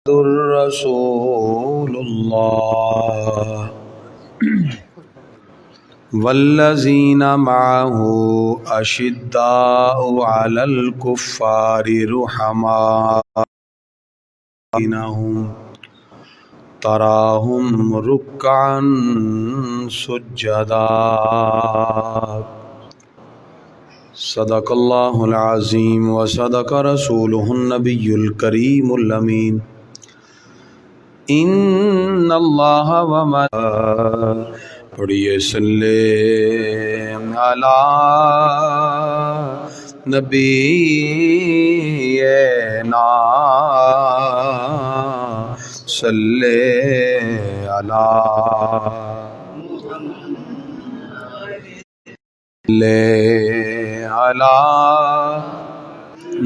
رسول الله والذين معه أشداء على الكفار رحماء بينهم تراهم ركعا سجدا صدق الله العظيم وصدق رسوله النبي الكريم الأمين ان اللہ پڑھیے صلی علی نبینا صلی علی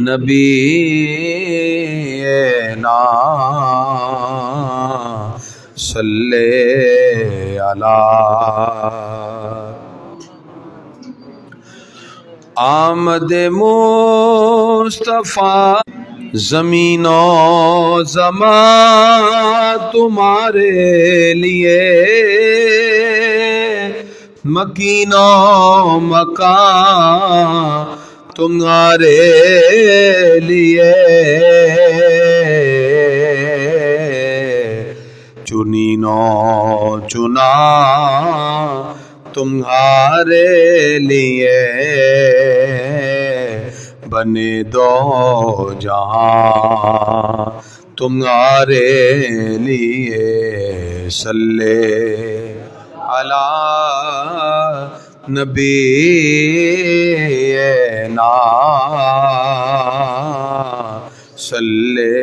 نبینا صلی علی آمد مصطفیٰ زمین و زمان تمہارے لیے مکین و مکان تمہارے لیے چنین و چنا تمہارے لیے بنے دو جہاں تمہارے لیے صلی علی نبینا صلی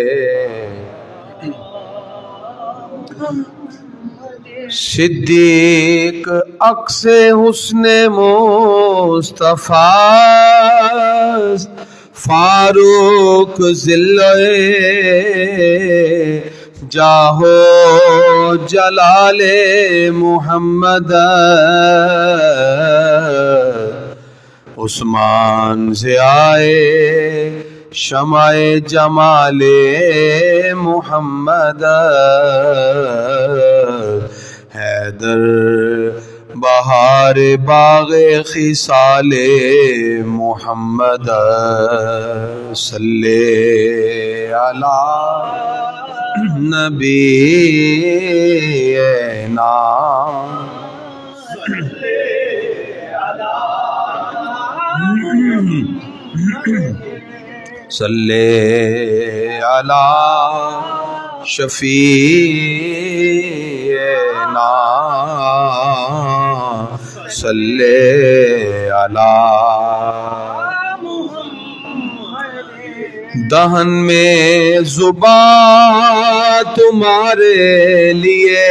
صدیق عکس حسن مصطفیٰ فاروق ذلِ جاہو جلال محمد عثمان ضیائے شمع جمال محمد حیدر بہار باغ خصال محمد صلی علی نبینا صلی علی شفیعنا صلی علی دہن میں زبان تمہارے لیے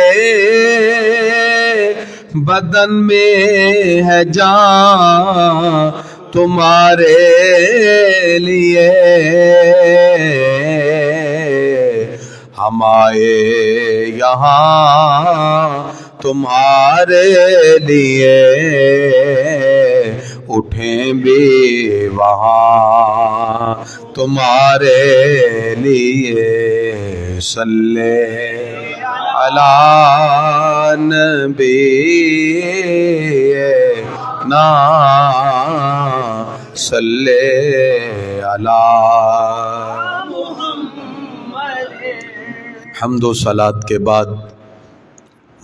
بدن میں ہے جان تمہارے لیے ہم آئے یہاں تمہارے لیے اٹھیں بھی وہاں تمہارے لیے صلی علی نبینا صلی علی حمد و صلات کے بعد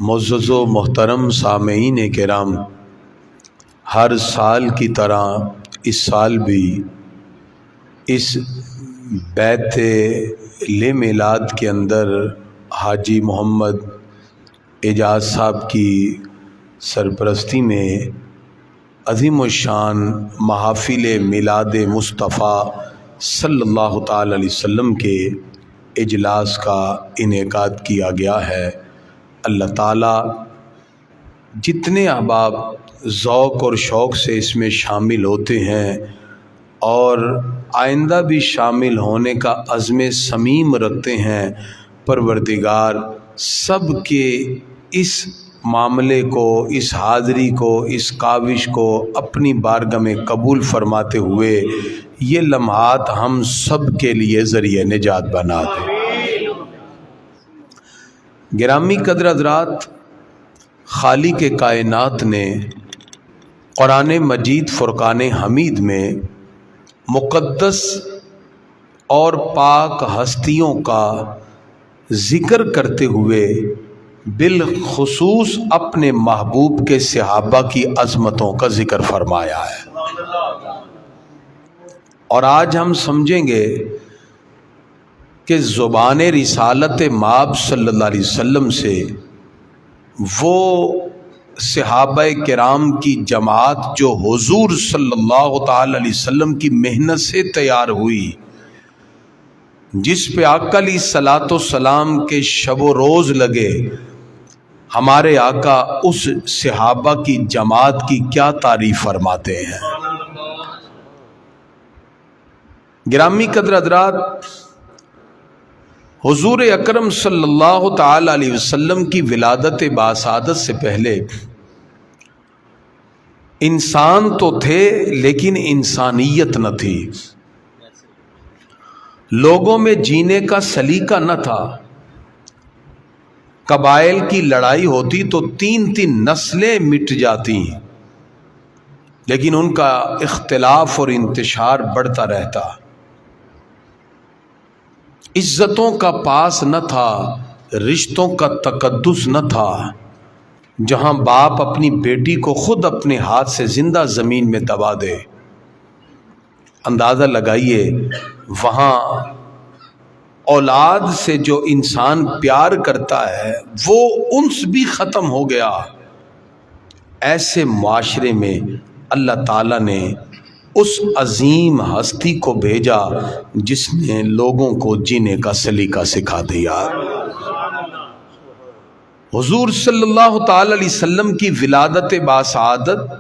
معزز و محترم سامعین کرام، ہر سال کی طرح اس سال بھی اس بیت میلاد کے اندر حاجی محمد اعجاز صاحب کی سرپرستی میں عظیم الشان محافل میلاد مصطفیٰ صلی اللہ تعالی علیہ وسلم کے اجلاس کا انعقاد کیا گیا ہے۔ اللہ تعالیٰ جتنے احباب ذوق اور شوق سے اس میں شامل ہوتے ہیں اور آئندہ بھی شامل ہونے کا عزم صمیم رکھتے ہیں، پروردگار سب کے اس معاملے کو، اس حاضری کو، اس کاوش کو اپنی بارگاہ میں قبول فرماتے ہوئے یہ لمحات ہم سب کے لیے ذریعہ نجات بنا دے۔ گرامی قدر حضرات، خالق کائنات نے قرآن مجید فرقان حمید میں مقدس اور پاک ہستیوں کا ذکر کرتے ہوئے بالخصوص اپنے محبوب کے صحابہ کی عظمتوں کا ذکر فرمایا ہے۔ اور آج ہم سمجھیں گے کہ زبان رسالت مآب صلی اللہ علیہ وسلم سے وہ صحابہ کرام کی جماعت جو حضور صلی اللہ تعالی علیہ وسلم کی محنت سے تیار ہوئی، جس پہ آقا علیہ الصلاۃ والسلام کے شب و روز لگے، ہمارے آقا اس صحابہ کی جماعت کی کیا تعریف فرماتے ہیں۔ گرامی قدر حضرات، حضور اکرم صلی اللہ تعالی علیہ وسلم کی ولادت باسعادت سے پہلے انسان تو تھے لیکن انسانیت نہ تھی، لوگوں میں جینے کا سلیقہ نہ تھا۔ قبائل کی لڑائی ہوتی تو 3 نسلیں مٹ جاتی، لیکن ان کا اختلاف اور انتشار بڑھتا رہتا۔ عزتوں کا پاس نہ تھا، رشتوں کا تقدس نہ تھا۔ جہاں باپ اپنی بیٹی کو خود اپنے ہاتھ سے زندہ زمین میں دبا دے، اندازہ لگائیے وہاں اولاد سے جو انسان پیار کرتا ہے وہ انس بھی ختم ہو گیا۔ ایسے معاشرے میں اللہ تعالیٰ نے اس عظیم ہستی کو بھیجا جس نے لوگوں کو جینے کا سلیقہ سکھا دیا۔ حضور صلی اللہ تعالی علیہ وسلم کی ولادت باسعادت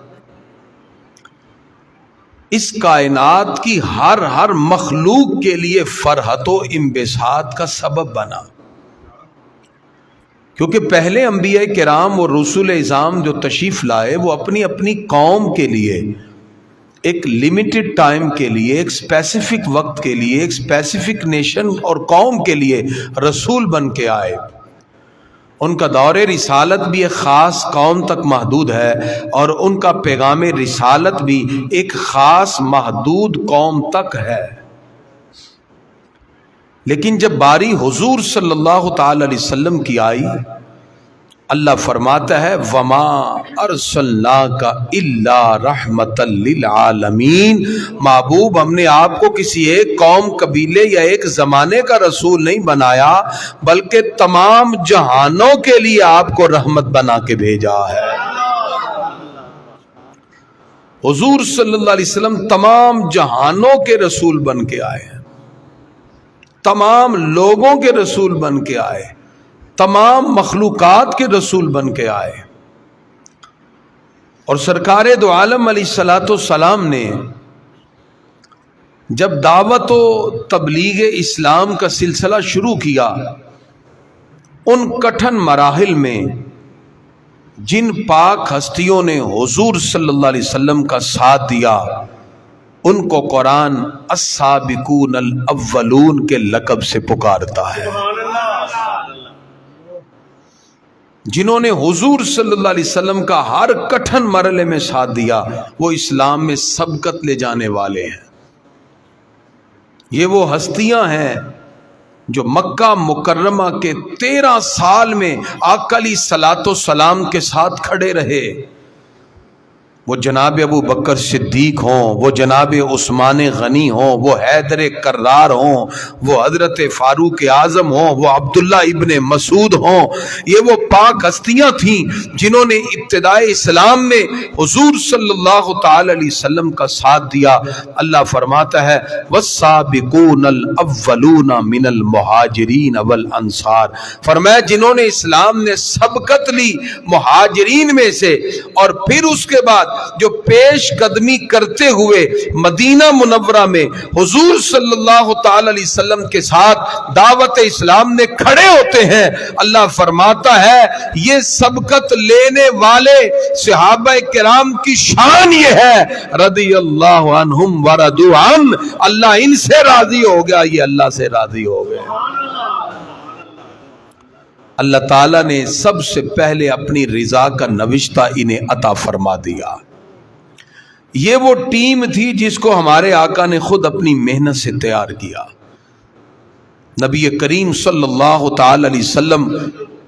اس کائنات کی ہر مخلوق کے لیے فرحت و انبساط کا سبب بنا، کیونکہ پہلے انبیاء کرام اور رسول اعظام جو تشریف لائے وہ اپنی اپنی قوم کے لیے ایک لمیٹڈ ٹائم کے لیے، ایک اسپیسیفک وقت کے لیے، ایک اسپیسیفک نیشن اور قوم کے لیے رسول بن کے آئے۔ ان کا دور رسالت بھی ایک خاص قوم تک محدود ہے اور ان کا پیغام رسالت بھی ایک خاص محدود قوم تک ہے۔ لیکن جب باری حضور صلی اللہ تعالی علیہ وسلم کی آئی، اللہ فرماتا ہے وَمَا أَرْسَلْنَاكَ إِلَّا رَحْمَةً لِلْعَالَمِينَ، محبوب ہم نے آپ کو کسی ایک قوم، قبیلے یا ایک زمانے کا رسول نہیں بنایا بلکہ تمام جہانوں کے لیے آپ کو رحمت بنا کے بھیجا ہے۔ حضور صلی اللہ علیہ وسلم تمام جہانوں کے رسول بن کے آئے ہیں، تمام لوگوں کے رسول بن کے آئے، تمام مخلوقات کے رسول بن کے آئے۔ اور سرکار دو عالم علیہ الصلوۃ والسلام نے جب دعوت و تبلیغ اسلام کا سلسلہ شروع کیا، ان کٹھن مراحل میں جن پاک ہستیوں نے حضور صلی اللہ علیہ وسلم کا ساتھ دیا، ان کو قرآن السابقون الاولون کے لقب سے پکارتا ہے۔ جنہوں نے حضور صلی اللہ علیہ وسلم کا ہر کٹھن مرحلے میں ساتھ دیا، وہ اسلام میں سبقت لے جانے والے ہیں۔ یہ وہ ہستیاں ہیں جو مکہ مکرمہ کے 13 سال میں آقا علیہ الصلوۃ والسلام کے ساتھ کھڑے رہے۔ وہ جناب ابو بکر صدیق ہوں، وہ جناب عثمان غنی ہوں، وہ حیدر کرار ہوں، وہ حضرت فاروق اعظم ہوں، وہ عبداللہ ابن مسعود ہوں، یہ وہ پاک ہستیاں تھیں جنہوں نے ابتدائے اسلام میں حضور صلی اللہ تعالی علیہ وسلم کا ساتھ دیا۔ اللہ فرماتا ہے والسابقون الاولون من المہاجرین والانصار، فرمایا جنہوں نے اسلام نے سبقت لی مہاجرین میں سے، اور پھر اس کے بعد جو پیش قدمی کرتے ہوئے مدینہ منورہ میں حضور صلی اللہ تعالی علیہ وسلم کے ساتھ دعوت اسلام میں کھڑے ہوتے ہیں، اللہ فرماتا ہے یہ سبقت لینے والے صحابہ کرام کی شان یہ ہے رضی اللہ عنہم ورضوا عنہ، اللہ ان سے راضی ہو گیا، یہ اللہ سے راضی ہو گئے۔ اللہ تعالیٰ نے سب سے پہلے اپنی رضا کا نوشتہ انہیں عطا فرما دیا۔ یہ وہ ٹیم تھی جس کو ہمارے آقا نے خود اپنی محنت سے تیار کیا۔ نبی کریم صلی اللہ تعالی علیہ وسلم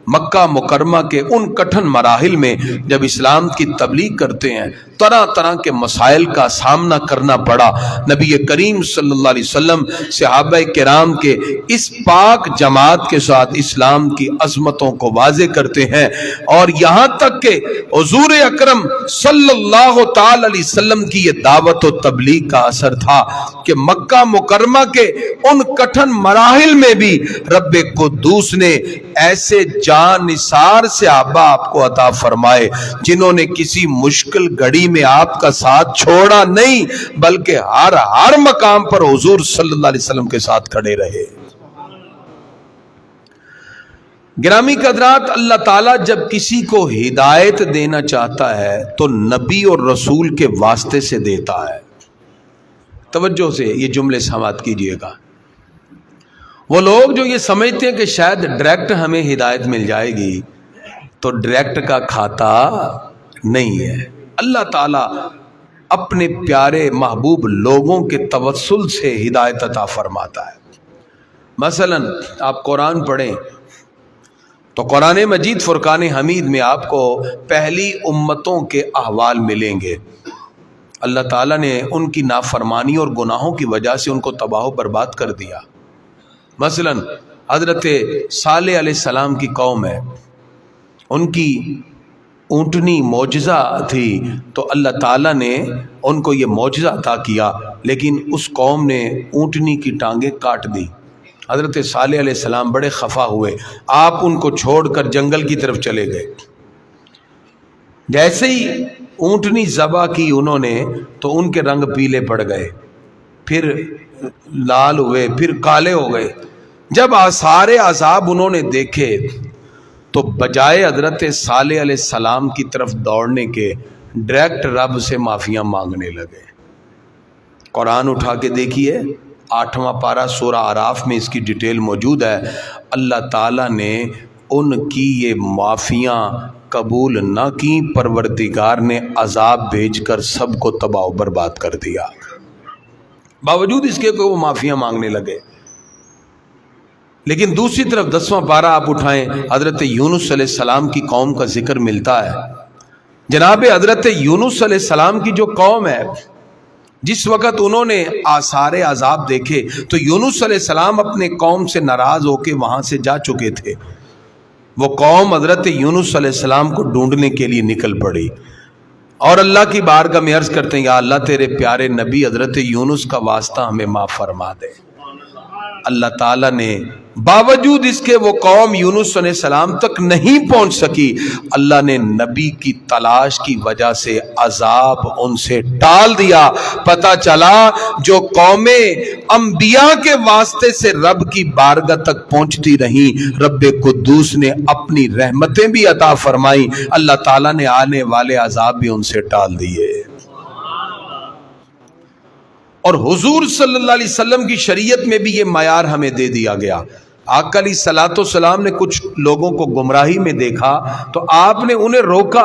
مکہ مکرمہ کے ان کٹھن مراحل میں جب اسلام کی تبلیغ کرتے ہیں، طرح طرح کے مسائل کا سامنا کرنا پڑا۔ نبی کریم صلی اللہ علیہ وسلم صحابہ کرام کے اس پاک جماعت کے ساتھ اسلام کی عظمتوں کو واضح کرتے ہیں، اور یہاں تک کہ حضور اکرم صلی اللہ تعالی علیہ وسلم کی یہ دعوت و تبلیغ کا اثر تھا کہ مکہ مکرمہ کے ان کٹھن مراحل میں بھی رب قدوس نے ایسے جان نثار صحابہ آپ کو عطا فرمائے جنہوں نے کسی مشکل گھڑی میں آپ کا ساتھ چھوڑا نہیں، بلکہ ہر مقام پر حضور صلی اللہ علیہ وسلم کے ساتھ کھڑے رہے۔ گرامی قدرات، اللہ تعالیٰ جب کسی کو ہدایت دینا چاہتا ہے تو نبی اور رسول کے واسطے سے دیتا ہے۔ توجہ سے یہ جملے سماعت کیجئے گا۔ وہ لوگ جو یہ سمجھتے ہیں کہ شاید ڈائریکٹ ہمیں ہدایت مل جائے گی، تو ڈائریکٹ کا کھاتا نہیں ہے۔ اللہ تعالیٰ اپنے پیارے محبوب لوگوں کے توسل سے ہدایت عطا فرماتا ہے۔ مثلا آپ قرآن پڑھیں تو قرآن مجید فرقان حمید میں آپ کو پہلی امتوں کے احوال ملیں گے۔ اللہ تعالیٰ نے ان کی نافرمانی اور گناہوں کی وجہ سے ان کو تباہ و برباد کر دیا۔ مثلا حضرت صالح علیہ السلام کی قوم ہے، ان کی اونٹنی معجزہ تھی، تو اللہ تعالیٰ نے ان کو یہ معجزہ عطا کیا، لیکن اس قوم نے اونٹنی کی ٹانگیں کاٹ دی۔ حضرت صالح علیہ السلام بڑے خفا ہوئے، آپ ان کو چھوڑ کر جنگل کی طرف چلے گئے۔ جیسے ہی اونٹنی ذبح کی انہوں نے تو ان کے رنگ پیلے پڑ گئے، پھر لال ہوئے، پھر کالے ہو گئے۔ جب آثار عذاب انہوں نے دیکھے تو بجائے حضرت صالح علیہ السلام کی طرف دوڑنے کے ڈائریکٹ رب سے معافیاں مانگنے لگے۔ قرآن اٹھا کے دیکھیے، 8واں پارہ سورہ اعراف میں اس کی ڈیٹیل موجود ہے۔ اللہ تعالیٰ نے ان کی یہ معافیاں قبول نہ کی، پروردگار نے عذاب بھیج کر سب کو تباہ و برباد کر دیا۔ باوجود اس کے کہ وہ معافیاں مانگنے لگے۔ لیکن دوسری طرف 10واں پارہ آپ اٹھائیں، حضرت یونس علیہ السلام کی قوم کا ذکر ملتا ہے۔ جناب حضرت یونس علیہ السلام کی جو قوم ہے، جس وقت انہوں نے آثار عذاب دیکھے تو یونس علیہ السلام اپنے قوم سے ناراض ہو کے وہاں سے جا چکے تھے۔ وہ قوم حضرت یونس علیہ السلام کو ڈھونڈنے کے لیے نکل پڑی، اور اللہ کی بارگاہ میں عرض کرتے ہیں، یا اللہ تیرے پیارے نبی حضرت یونس کا واسطہ ہمیں معاف فرما دے۔ اللہ تعالیٰ نے باوجود اس کے وہ قوم یونس علیہ السلام تک نہیں پہنچ سکی، اللہ نے نبی کی تلاش کی وجہ سے عذاب ان سے ٹال دیا۔ پتہ چلا جو قومیں انبیاء کے واسطے سے رب کی بارگاہ تک پہنچتی رہیں، رب قدوس نے اپنی رحمتیں بھی عطا فرمائیں، اللہ تعالیٰ نے آنے والے عذاب بھی ان سے ٹال دیے۔ اور حضور صلی اللہ علیہ وسلم کی شریعت میں بھی یہ معیار ہمیں دے دیا گیا۔ آقا علیہ الصلوۃ والسلام نے کچھ لوگوں کو گمراہی میں دیکھا تو آپ نے انہیں روکا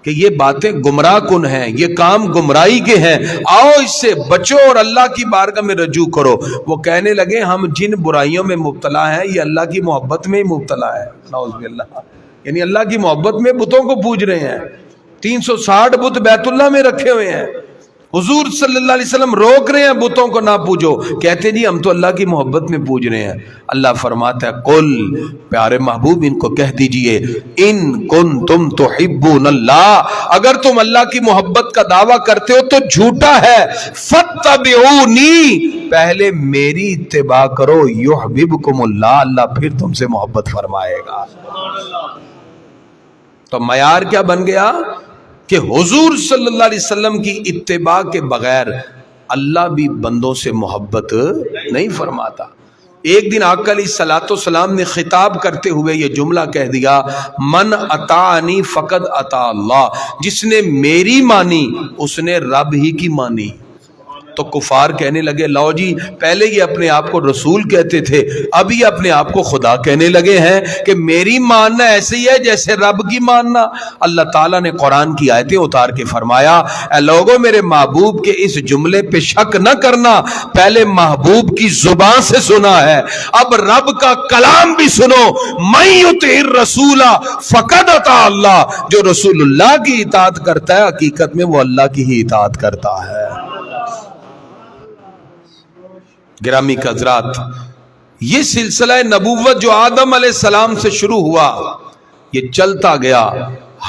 کہ یہ باتیں گمراہ کن ہیں، یہ کام گمراہی کے ہیں، آؤ اس سے بچو اور اللہ کی بارگاہ میں رجوع کرو۔ وہ کہنے لگے ہم جن برائیوں میں مبتلا ہیں یہ اللہ کی محبت میں ہی مبتلا ہے، نعوذ باللہ، یعنی اللہ کی محبت میں بتوں کو پوج رہے ہیں۔ 360 بت بیت اللہ میں رکھے ہوئے ہیں، حضور صلی اللہ علیہ وسلم روک رہے ہیں بتوں کو نہ پوجو، کہتے جی ہم تو اللہ کی محبت میں پوج رہے ہیں۔ اللہ فرماتا ہے قل، پیارے محبوب ان کو کہہ دیجئے، ان کنتم تحبون اللہ، اگر تم اللہ کی محبت کا دعویٰ کرتے ہو تو جھوٹا ہے، فاتبعونی، پہلے میری اتباع کرو، یحببکم اللہ، اللہ پھر تم سے محبت فرمائے گا۔ تو معیار کیا بن گیا کہ حضور صلی اللہ علیہ وسلم کی اتباع کے بغیر اللہ بھی بندوں سے محبت نہیں فرماتا۔ ایک دن آقا علیہ الصلوۃ والسلام نے خطاب کرتے ہوئے یہ جملہ کہہ دیا، من اطاعنی فقد اطاع اللہ، جس نے میری مانی اس نے رب ہی کی مانی۔ تو کفار کہنے لگے لو جی پہلے یہ اپنے آپ کو رسول کہتے تھے، اب یہ اپنے آپ کو خدا کہنے لگے ہیں کہ میری ماننا ایسے ہی ہے جیسے رب کی ماننا۔ اللہ تعالیٰ نے قرآن کی آیتیں اتار کے فرمایا اے لوگو میرے محبوب کے اس جملے پہ شک نہ کرنا، پہلے محبوب کی زبان سے سنا ہے، اب رب کا کلام بھی سنو، من یطع الرسول فقد اطاع اللہ، جو رسول اللہ کی اطاعت کرتا ہے حقیقت میں وہ اللہ کی ہی اطاعت کرتا ہے۔ گرامی کے حضرات، یہ سلسلہ نبوت جو آدم علیہ السلام سے شروع ہوا یہ چلتا گیا،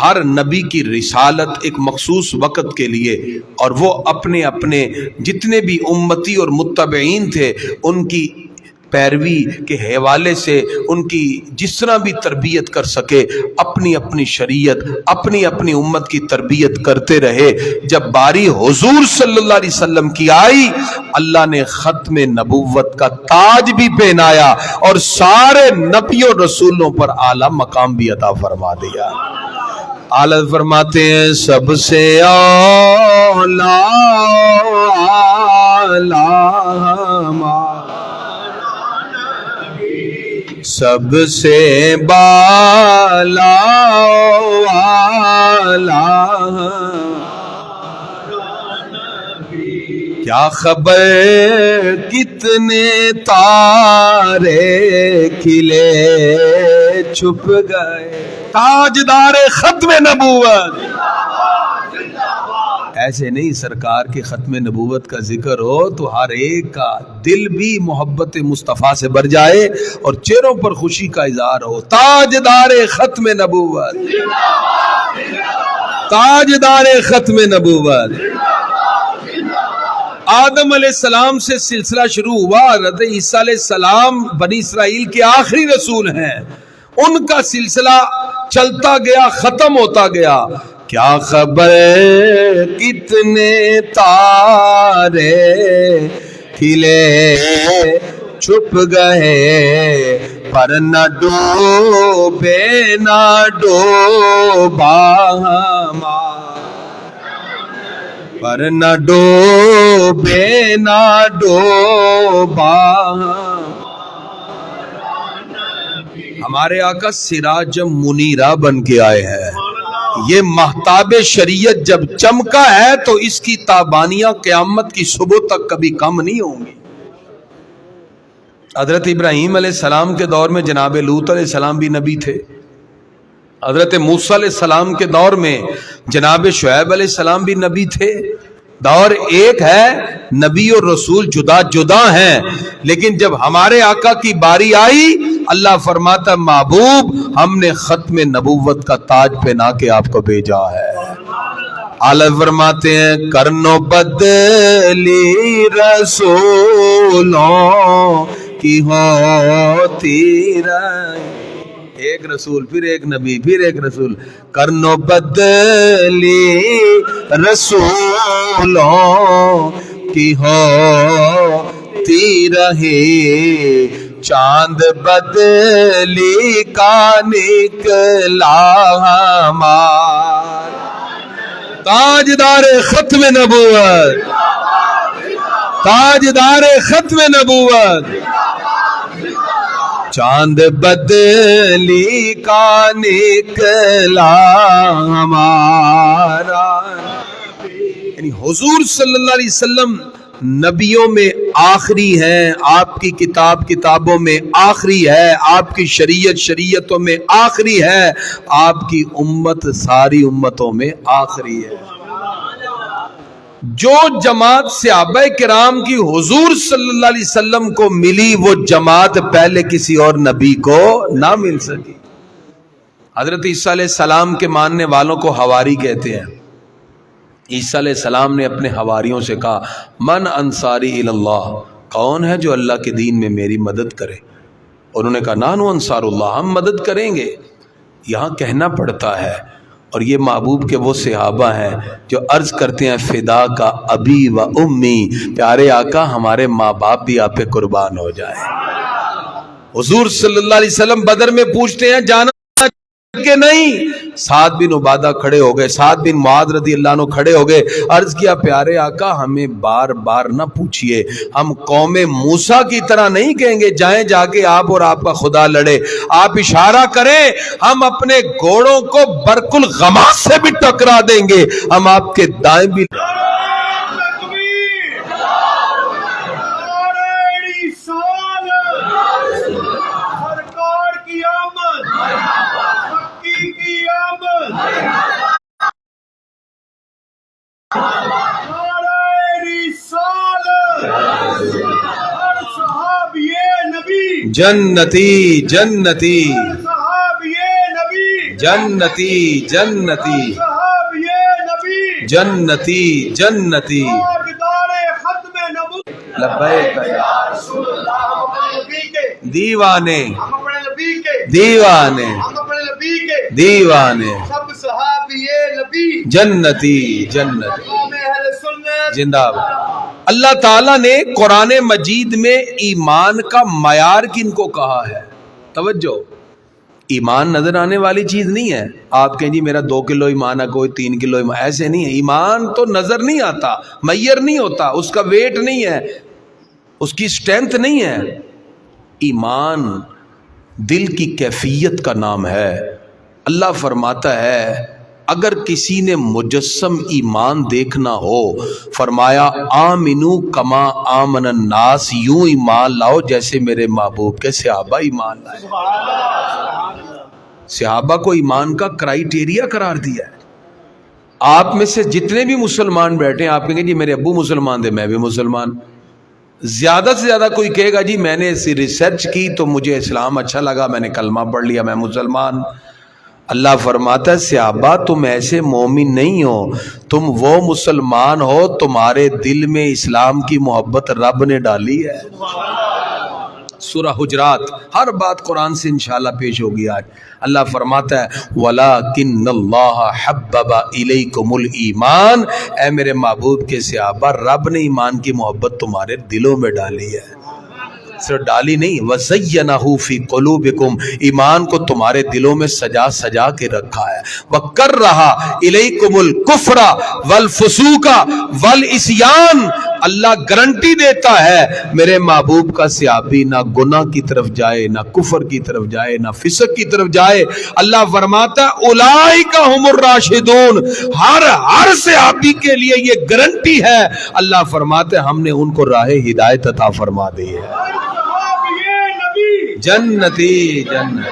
ہر نبی کی رسالت ایک مخصوص وقت کے لیے، اور وہ اپنے اپنے جتنے بھی امتی اور متبعین تھے ان کی پیروی کے حوالے سے ان کی جس طرح بھی تربیت کر سکے اپنی اپنی شریعت اپنی اپنی امت کی تربیت کرتے رہے۔ جب باری حضور صلی اللہ علیہ وسلم کی آئی، اللہ نے ختم نبوت کا تاج بھی پہنایا اور سارے نبیوں رسولوں پر اعلیٰ مقام بھی عطا فرما دیا۔ اعلیٰ فرماتے ہیں سب سے اعلیٰ سب سے بالا والا، کیا خبر کتنے تارے کھلے چھپ گئے، تاجدار ختم نبوت۔ ایسے نہیں، سرکار کے ختم نبوت کا ذکر ہو تو ہر ایک کا دل بھی محبت مصطفیٰ سے بھر جائے اور چہروں پر خوشی کا اظہار ہو۔ تاجدار ختم نبوت، تاجدار ختم نبوت۔ آدم علیہ السلام سے سلسلہ شروع ہوا، حضرت عیسیٰ علیہ السلام بنی اسرائیل کے آخری رسول ہیں، ان کا سلسلہ چلتا گیا، ختم ہوتا گیا۔ کیا خبر کتنے تارے کھلے چھپ گئے، پر نہ ڈوبے نہ ڈوبا ہمارا، پر نہ ڈوبے نہ ڈوبا ہمارے آقا سراج منیرہ بن کے آئے ہیں۔ یہ مہتاب شریعت جب چمکا ہے تو اس کی تابانیاں قیامت کی صبح تک کبھی کم نہیں ہوں گی۔ حضرت ابراہیم علیہ السلام کے دور میں جناب لوط علیہ السلام بھی نبی تھے، حضرت موسیٰ علیہ السلام کے دور میں جناب شعیب علیہ السلام بھی نبی تھے۔ دور ایک ہے، نبی اور رسول جدا جدا ہیں، لیکن جب ہمارے آقا کی باری آئی اللہ فرماتا محبوب ہم نے ختم نبوت کا تاج پہنا کے آپ کو بھیجا ہے۔ اعلیٰ فرماتے ہیں کرنو بدلی رسولوں کی ہوتی رہی، ایک رسول پھر ایک نبی پھر ایک رسول، کرنو بدلی رسولوں کی ہوتی رہی، چاند بدلی کا نکلا ہمارا، تاجدار ختم نبوت، تاجدار ختم نبوت، چاند بدلی کا نکلا ہمارا۔ یعنی حضور صلی اللہ علیہ وسلم نبیوں میں آخری ہیں، آپ کی کتاب کتابوں میں آخری ہے، آپ کی شریعت شریعتوں میں آخری ہے، آپ کی امت ساری امتوں میں آخری ہے۔ جو جماعت صحابہ کرام کی حضور صلی اللہ علیہ وسلم کو ملی وہ جماعت پہلے کسی اور نبی کو نہ مل سکی۔ حضرت عیسیٰ علیہ السلام کے ماننے والوں کو حواری کہتے ہیں۔ عیسیٰ علیہ السلام نے اپنے حواریوں سے کہا من انصاری اللہ، کون ہے جو اللہ کے دین میں میری مدد کرے؟ انہوں نے کہا نحن انصار اللہ، ہم مدد کریں گے۔ یہاں کہنا پڑتا ہے، اور یہ محبوب کے وہ صحابہ ہیں جو عرض کرتے ہیں فدا کا ابی و امی، پیارے آقا ہمارے ماں باپ بھی آپ پہ قربان ہو جائے۔ حضور صلی اللہ علیہ وسلم بدر میں پوچھتے ہیں جانا کہ نہیں. سعد بن عبادہ کھڑے ہو گئے, سعد بن معاذ رضی اللہ عنہ کھڑے ہو گئے, عرض کیا پیارے آقا ہمیں بار بار نہ پوچھئے, ہم قوم موسیٰ کی طرح نہیں کہیں گے جائیں جا کے آپ اور آپ کا خدا لڑے, آپ اشارہ کریں ہم اپنے گھوڑوں کو برق الغماس سے بھی ٹکرا دیں گے, ہم آپ کے دائیں بھی. جنتی جنتی جنتی جنتی جنتی جنتی. لبیک یا رسول اللہ. دیوانے دیوانے دیوانے جنتی جنتی زندہ باد. اللہ تعالیٰ نے قرآن مجید میں ایمان کا معیار کن کو کہا ہے؟ توجہ, ایمان نظر آنے والی چیز نہیں ہے. آپ کہیں جی میرا 2 کلو ایمان ہے, کوئی 3 کلو ایمان, ایسے نہیں ہے. ایمان تو نظر نہیں آتا, معیار نہیں ہوتا, اس کا ویٹ نہیں ہے, اس کی اسٹرینتھ نہیں ہے. ایمان دل کی کیفیت کا نام ہے. اللہ فرماتا ہے اگر کسی نے مجسم ایمان دیکھنا ہو, فرمایا آمنو کما آمن الناس, یوں ایمان لاؤ جیسے میرے محبوب کے صحابہ ایمان لائے. صحابہ کو ایمان کا کرائیٹیریا قرار دیا ہے. آپ میں سے جتنے بھی مسلمان بیٹھے ہیں, آپ کہیں گے جی میرے ابو مسلمان تھے میں بھی مسلمان. زیادہ سے زیادہ کوئی کہے گا جی میں نے ایسی ریسرچ کی تو مجھے اسلام اچھا لگا, میں نے کلمہ پڑھ لیا, میں مسلمان. اللہ فرماتا ہے صحابہ تم ایسے مومن نہیں ہو, تم وہ مسلمان ہو تمہارے دل میں اسلام کی محبت رب نے ڈالی ہے. سورہ حجرات, ہر بات قرآن سے انشاءاللہ پیش ہوگی آج. اللہ فرماتا ہے وَلَكِنَّ اللَّهَ حَبَّبَ إِلَيْكُمُ الْإِيمَانَ, اے میرے محبوب کے صحابہ رب نے ایمان کی محبت تمہارے دلوں میں ڈالی ہے. صرف ڈالی نہیں, وَزَيَّنَهُ فِي قُلُوبِكُمْ, ایمان کو تمہارے دلوں میں سجا سجا کے رکھا ہے. وَكَرَّهَ إِلَيْكُمُ الْكُفْرَ وَالْفُسُوقَ وَالْعِصْيَانَ, اللہ گارنٹی دیتا ہے میرے محبوب کا صحابی نہ گناہ کی طرف جائے, نہ کفر کی طرف جائے, نہ فسق کی طرف جائے. اللہ فرماتا ہے اولئک هم الراشدون, ہر صحابی کے لیے یہ گارنٹی ہے. اللہ فرماتے ہیں ہم نے ان کو راہ ہدایت عطا فرما دی ہے. جنتی جنتی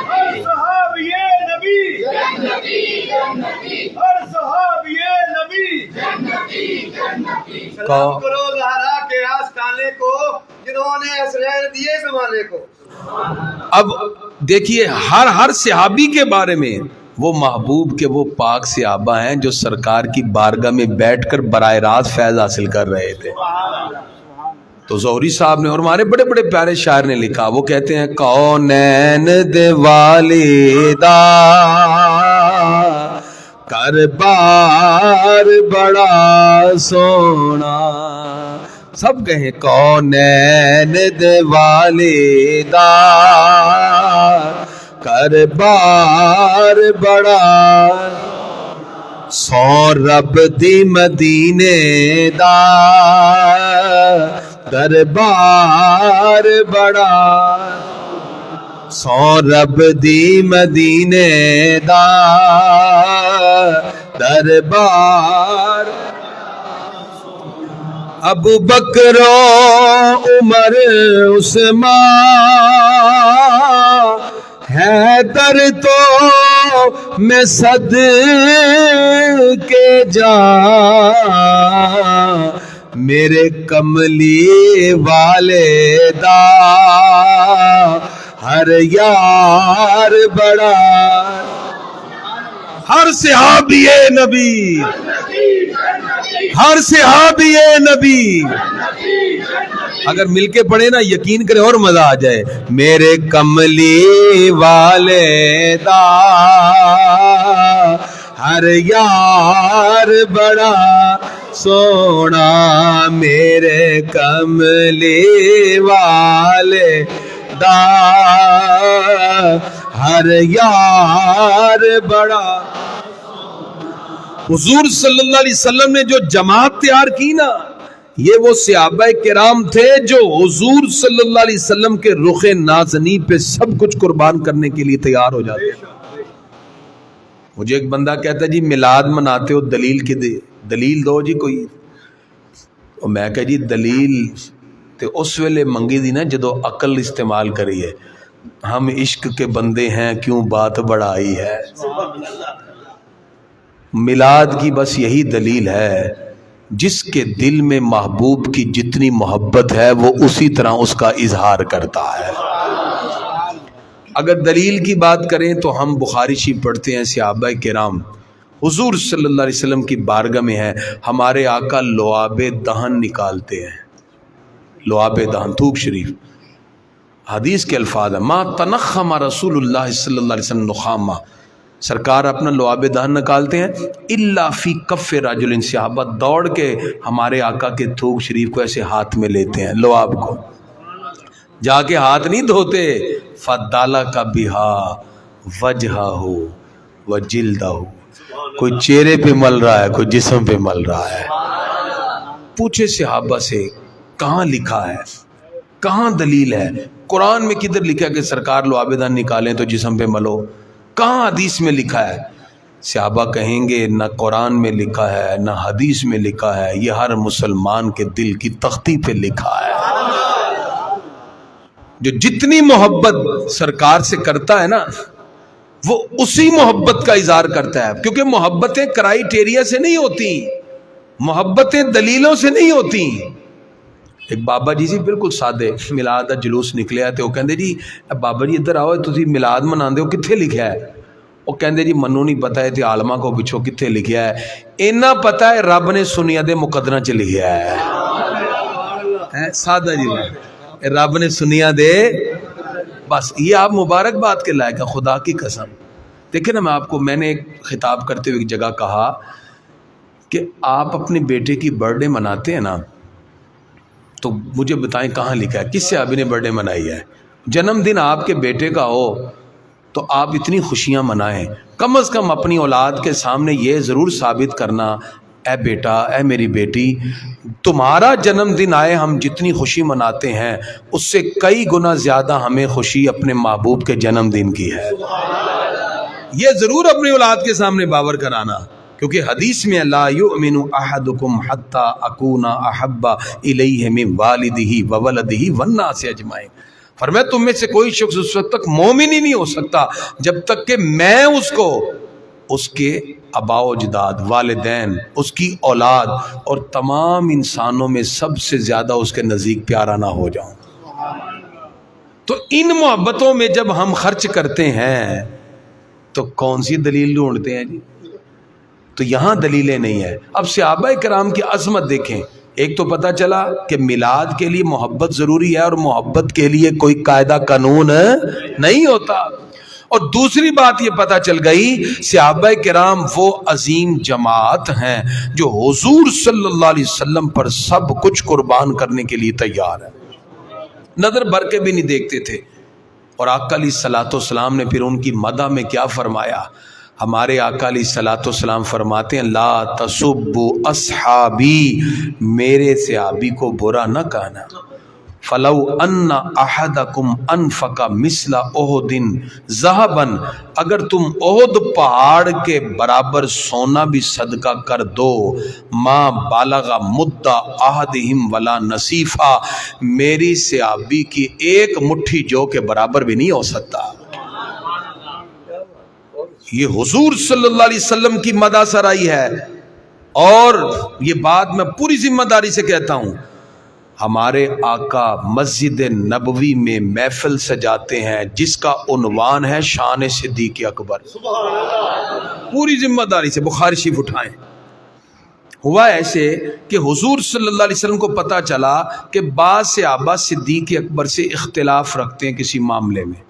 اب دیکھیے ہر صحابی کے بارے میں وہ محبوب کے وہ پاک صحابہ ہیں جو سرکار کی بارگاہ میں بیٹھ کر براہ راست فیض حاصل کر رہے تھے. تو زہری صاحب نے اور ہمارے بڑے بڑے پیارے شاعر نے لکھا, وہ کہتے ہیں کونین دے والدا کربار بڑا سونا, سب کہیں کونین دے والدا کربار بڑا, سو رب دی مدینے دا دربار بڑا, سو رب دی مدینے دا دربار. ابو بکر و عمر عثمان حیدر تو میں صد کے جا, میرے کملی والے دا ہر یار بڑا. ہر صحابی نبی, ہر صحابی نبی اگر مل کے پڑھے نا یقین کرے اور مزہ آ جائے. میرے کملی والے دا ہر یار بڑا سونا, میرے کملی والے دا ہر یار بڑا. حضور صلی اللہ علیہ وسلم نے جو جماعت تیار کی نا، یہ وہ صحابہ کرام تھے جو حضور صلی اللہ علیہ وسلم کے رخ نازنی پہ سب کچھ قربان کرنے کے لیے تیار ہو جاتے ہیں. مجھے ایک بندہ کہتا ہے جی میلاد مناتے ہو، دلیل کی دلیل دو جی کوئی. اور میں کہا جی دلیل تے اس ویلے منگی دی نا جدو عقل استعمال کری ہے. ہم عشق کے بندے ہیں کیوں بات بڑھائی ہے. میلاد کی بس یہی دلیل ہے، جس کے دل میں محبوب کی جتنی محبت ہے وہ اسی طرح اس کا اظہار کرتا ہے. اگر دلیل کی بات کریں تو ہم بخاری شریف پڑھتے ہیں، صحابہ کرام حضور صلی اللہ علیہ وسلم کی بارگاہ میں ہے، ہمارے آقا لعاب دہن نکالتے ہیں. لعاب دہن تھوک شریف، حدیث کے الفاظ ہیں ما تنخم رسول اللہ صلی اللہ علیہ وسلم نخامہ، سرکار اپنا لعاب دہن نکالتے ہیں الا فی کف رجل، صحابہ دوڑ کے ہمارے آقا کے تھوک شریف کو ایسے ہاتھ میں لیتے ہیں، لعاب کو جا کے ہاتھ نہیں دھوتے. فَدَّلَكَ بِهَا وَجْهَهُ وَجِلْدَهُ، کوئی چہرے پہ مل رہا ہے، کوئی جسم پہ مل رہا ہے. پوچھے صحابہ سے کہاں لکھا ہے، کہاں دلیل ہے، قرآن میں کدھر لکھا ہے کہ سرکار لعاب دہن نکالیں تو جسم پہ ملو، کہاں حدیث میں لکھا ہے. صحابہ کہیں گے نہ قرآن میں لکھا ہے نہ حدیث میں لکھا ہے، یہ ہر مسلمان کے دل کی تختی پہ لکھا ہے. جو جتنی محبت سرکار سے کرتا ہے نا وہ اسی محبت کا اظہار کرتا ہے، کیونکہ محبتیں کرائیٹیریا سے نہیں ہوتی، محبتیں دلیلوں سے نہیں ہوتی. ایک بابا جی سی بالکل سادے میلاد دا جلوس نکلیا تے وہ کہندے جی بابا جی ادھر آؤ، تسی میلاد مناندے ہو کتھے لکھیا ہے؟ وہ کہندے جی منو نہیں پتا ہے تے عالمہ کو پچھو کتھے لکھیا ہے. اینا پتا ہے رب نے سنیا دے مقدرہ چ لکھیا ہے. سادہ جی رب نے سنیا دے، بس یہ آپ مبارک بات کے لائق ہے. خدا کی قسم دیکھیں نا، میں نے ایک خطاب کرتے ہوئے ایک جگہ کہا کہ آپ اپنے بیٹے کی برتھ ڈے مناتے ہیں نا تو مجھے بتائیں کہاں لکھا ہے، کس صحابی نے برتھ ڈے منائی ہے؟ جنم دن آپ کے بیٹے کا ہو تو آپ اتنی خوشیاں منائیں، کم از کم اپنی اولاد کے سامنے یہ ضرور ثابت کرنا اے بیٹا اے میری بیٹی تمہارا جنم دن آئے ہم جتنی خوشی مناتے ہیں اس سے کئی گنا زیادہ ہمیں خوشی اپنے محبوب کے جنم دن کی ہے. یہ ضرور اپنی اولاد کے سامنے باور کرانا، کیونکہ حدیث میں لا یؤمن احدکم حتی اکون احب الیہ من والدہ وولدہ والناس اجمعین. فرمایا تم میں سے کوئی شخص اس وقت تک مومن ہی نہیں ہو سکتا جب تک کہ میں اس کو اس کے آباء و اجداد، والدین، اس کی اولاد اور تمام انسانوں میں سب سے زیادہ اس کے نزدیک پیارا نہ ہو جاؤں. تو ان محبتوں میں جب ہم خرچ کرتے ہیں تو کون سی دلیل ڈھونڈتے ہیں جی؟ تو یہاں دلیلیں نہیں ہیں. اب صحابہ کرام کی عظمت دیکھیں. ایک تو پتہ چلا کہ میلاد کے لیے محبت ضروری ہے اور محبت کے لیے کوئی قاعدہ قانون نہیں ہوتا. اور دوسری بات یہ پتہ چل گئی صحابہ کرام وہ عظیم جماعت ہیں جو حضور صلی اللہ علیہ وسلم پر سب کچھ قربان کرنے کے لیے تیار ہے، نظر بھر کے بھی نہیں دیکھتے تھے. اور آقا علیہ الصلوۃ والسلام نے پھر ان کی مدح میں کیا فرمایا؟ ہمارے آقا علیہ الصلوۃ والسلام فرماتے ہیں لا تسبوا اصحابی، میرے صحابی کو برا نہ کہنا. فلو ان احدکم انفق مثل احد ذهبا، اگر تم احد پہاڑ کے برابر سونا بھی صدقہ کر دو، ما بالغ مد احدہم ولا نصیفا، میری صحابی کی ایک مٹھی جو کے برابر بھی نہیں ہو سکتا. یہ حضور صلی اللہ علیہ وسلم کی مدح سرائی ہے. اور یہ بات میں پوری ذمہ داری سے کہتا ہوں، ہمارے آقا مسجد نبوی میں محفل سجاتے ہیں جس کا عنوان ہے شان صدیق اکبر. پوری ذمہ داری سے بخاری شریف اٹھائیں. ہوا ایسے کہ حضور صلی اللہ علیہ وسلم کو پتہ چلا کہ بعض صحابہ صدیق اکبر سے اختلاف رکھتے ہیں کسی معاملے میں،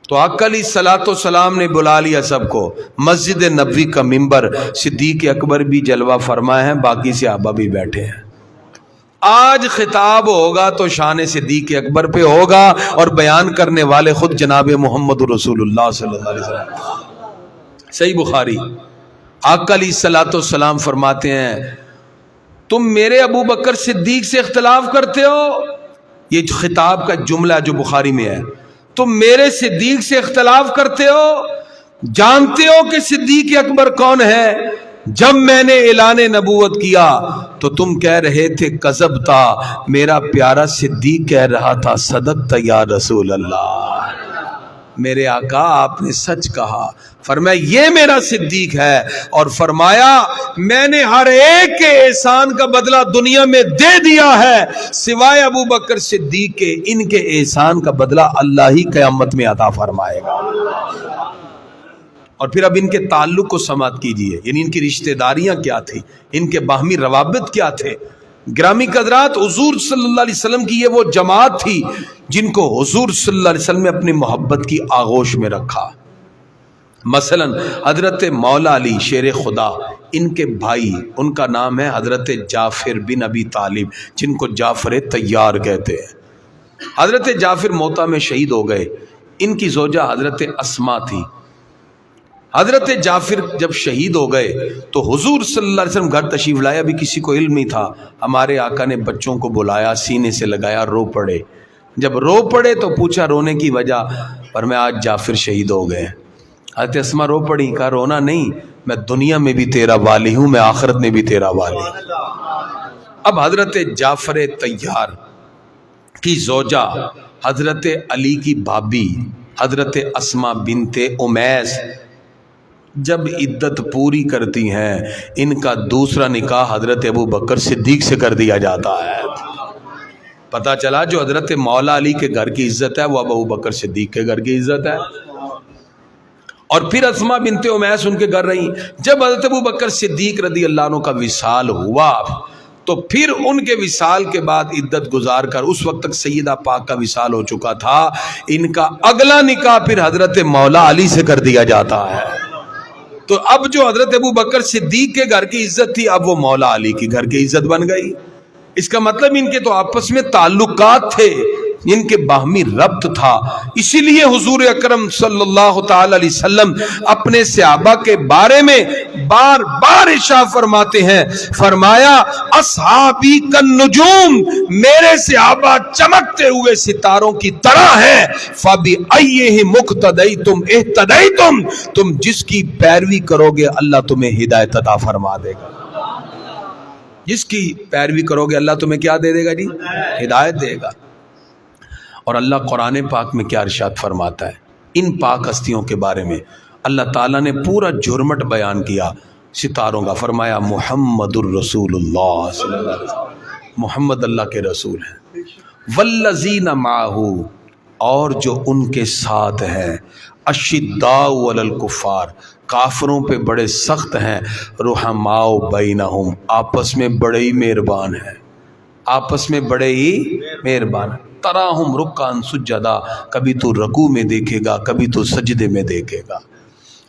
تو آقا علیہ الصلوۃ والسلام نے بلا لیا سب کو. مسجد نبوی کا ممبر، صدیق اکبر بھی جلوہ فرما ہے، باقی صحابہ بھی بیٹھے ہیں. آج خطاب ہوگا تو شان صدیق اکبر پہ ہوگا، اور بیان کرنے والے خود جناب محمد رسول اللہ صلی اللہ علیہ وسلم۔ صحیح بخاری، آقا علیہ الصلوۃ والسلام فرماتے ہیں تم میرے ابو بکر صدیق سے اختلاف کرتے ہو، یہ خطاب کا جملہ جو بخاری میں ہے، تم میرے صدیق سے اختلاف کرتے ہو، جانتے ہو کہ صدیق اکبر کون ہے؟ جب میں نے اعلان نبوت کیا تو تم کہہ رہے تھے کذبتا، میرا پیارا صدیق کہہ رہا تھا صدقت یا رسول اللہ، میرے آقا آپ نے سچ کہا۔ فرمایا یہ میرا صدیق ہے، اور فرمایا میں نے ہر ایک کے احسان کا بدلہ دنیا میں دے دیا ہے سوائے ابو بکر صدیق کے، ان کے احسان کا بدلہ اللہ ہی قیامت میں عطا فرمائے گا۔ اور پھر اب ان کے تعلق کو سماعت کیجئے، یعنی ان کی رشتہ داریاں کیا تھی، ان کے باہمی روابط کیا تھے۔ گرامی قدرات، حضور صلی اللہ علیہ وسلم کی یہ وہ جماعت تھی جن کو حضور صلی اللہ علیہ وسلم نے اپنی محبت کی آغوش میں رکھا۔ مثلا حضرت مولا علی شیر خدا، ان کے بھائی، ان کا نام ہے حضرت جعفر بن ابی طالب، جن کو جعفر طیار کہتے ہیں۔ حضرت جعفر موتا میں شہید ہو گئے، ان کی زوجہ حضرت اسما تھی۔ حضرت جعفر جب شہید ہو گئے تو حضور صلی اللہ علیہ وسلم گھر تشریف لائے، ابھی کسی کو علم نہیں تھا، ہمارے آقا نے بچوں کو بلایا، سینے سے لگایا، رو پڑے۔ جب رو پڑے تو پوچھا رونے کی وجہ، پر میں آج جعفر شہید ہو گئے۔ حضرت اسما رو پڑی، کہا رونا نہیں، میں دنیا میں بھی تیرا والی ہوں، میں آخرت میں بھی تیرا والی ہوں۔ اب حضرت جعفر طیار کی زوجہ حضرت علی کی بھابی حضرت اسما بنت امیس جب عدت پوری کرتی ہیں، ان کا دوسرا نکاح حضرت ابو بکر صدیق سے کر دیا جاتا ہے۔ پتہ چلا جو حضرت مولا علی کے گھر کی عزت ہے وہ اب ابو بکر صدیق کے گھر کی عزت ہے۔ اور پھر اسما بنت امیس ان کے گھر رہی۔ جب حضرت ابو بکر صدیق رضی اللہ عنہ کا وصال ہوا تو پھر ان کے وصال کے بعد عدت گزار کر، اس وقت تک سیدہ پاک کا وصال ہو چکا تھا، ان کا اگلا نکاح پھر حضرت مولا علی سے کر دیا جاتا ہے۔ تو اب جو حضرت ابو بکر صدیق کے گھر کی عزت تھی، اب وہ مولا علی کی گھر کی عزت بن گئی۔ اس کا مطلب ان کے تو آپس میں تعلقات تھے، ان کے باہمی ربط تھا۔ اسی لیے حضور اکرم صلی اللہ تعالی علیہ وسلم اپنے صحابہ کے بارے میں بار بار ارشاد فرماتے ہیں، فرمایا اصحابی کالنجوم، میرے صحابہ چمکتے ہوئے ستاروں کی طرح ہیں، فَبِأَيِّهِمْ اقْتَدَيْتُمْ اهْتَدَيْتُمْ، تم جس کی پیروی کرو گے اللہ تمہیں ہدایت عطا فرما دے گا۔ جس کی پیروی کرو گے اللہ تمہیں کیا دے دے گا جی؟ ہدایت دے گا۔ اور اللہ قرآن پاک میں کیا ارشاد فرماتا ہے ان پاک ہستیوں کے بارے میں؟ اللہ تعالیٰ نے پورا جھرمٹ بیان کیا ستاروں کا، فرمایا محمد الرسول اللہ صلی اللہ علیہ وسلم، محمد اللہ کے رسول ہیں، والذین معہ، اور جو ان کے ساتھ ہیں، اشداء علی الکفار، کافروں پہ بڑے سخت ہیں، رحماء بینہم، آپس میں بڑے ہی مہربان ہیں، آپس میں بڑے ہی مہربان۔ تراہم رکعن سجدا، کبھی تو رکوع میں دیکھے گا، کبھی تو سجدے میں دیکھے گا۔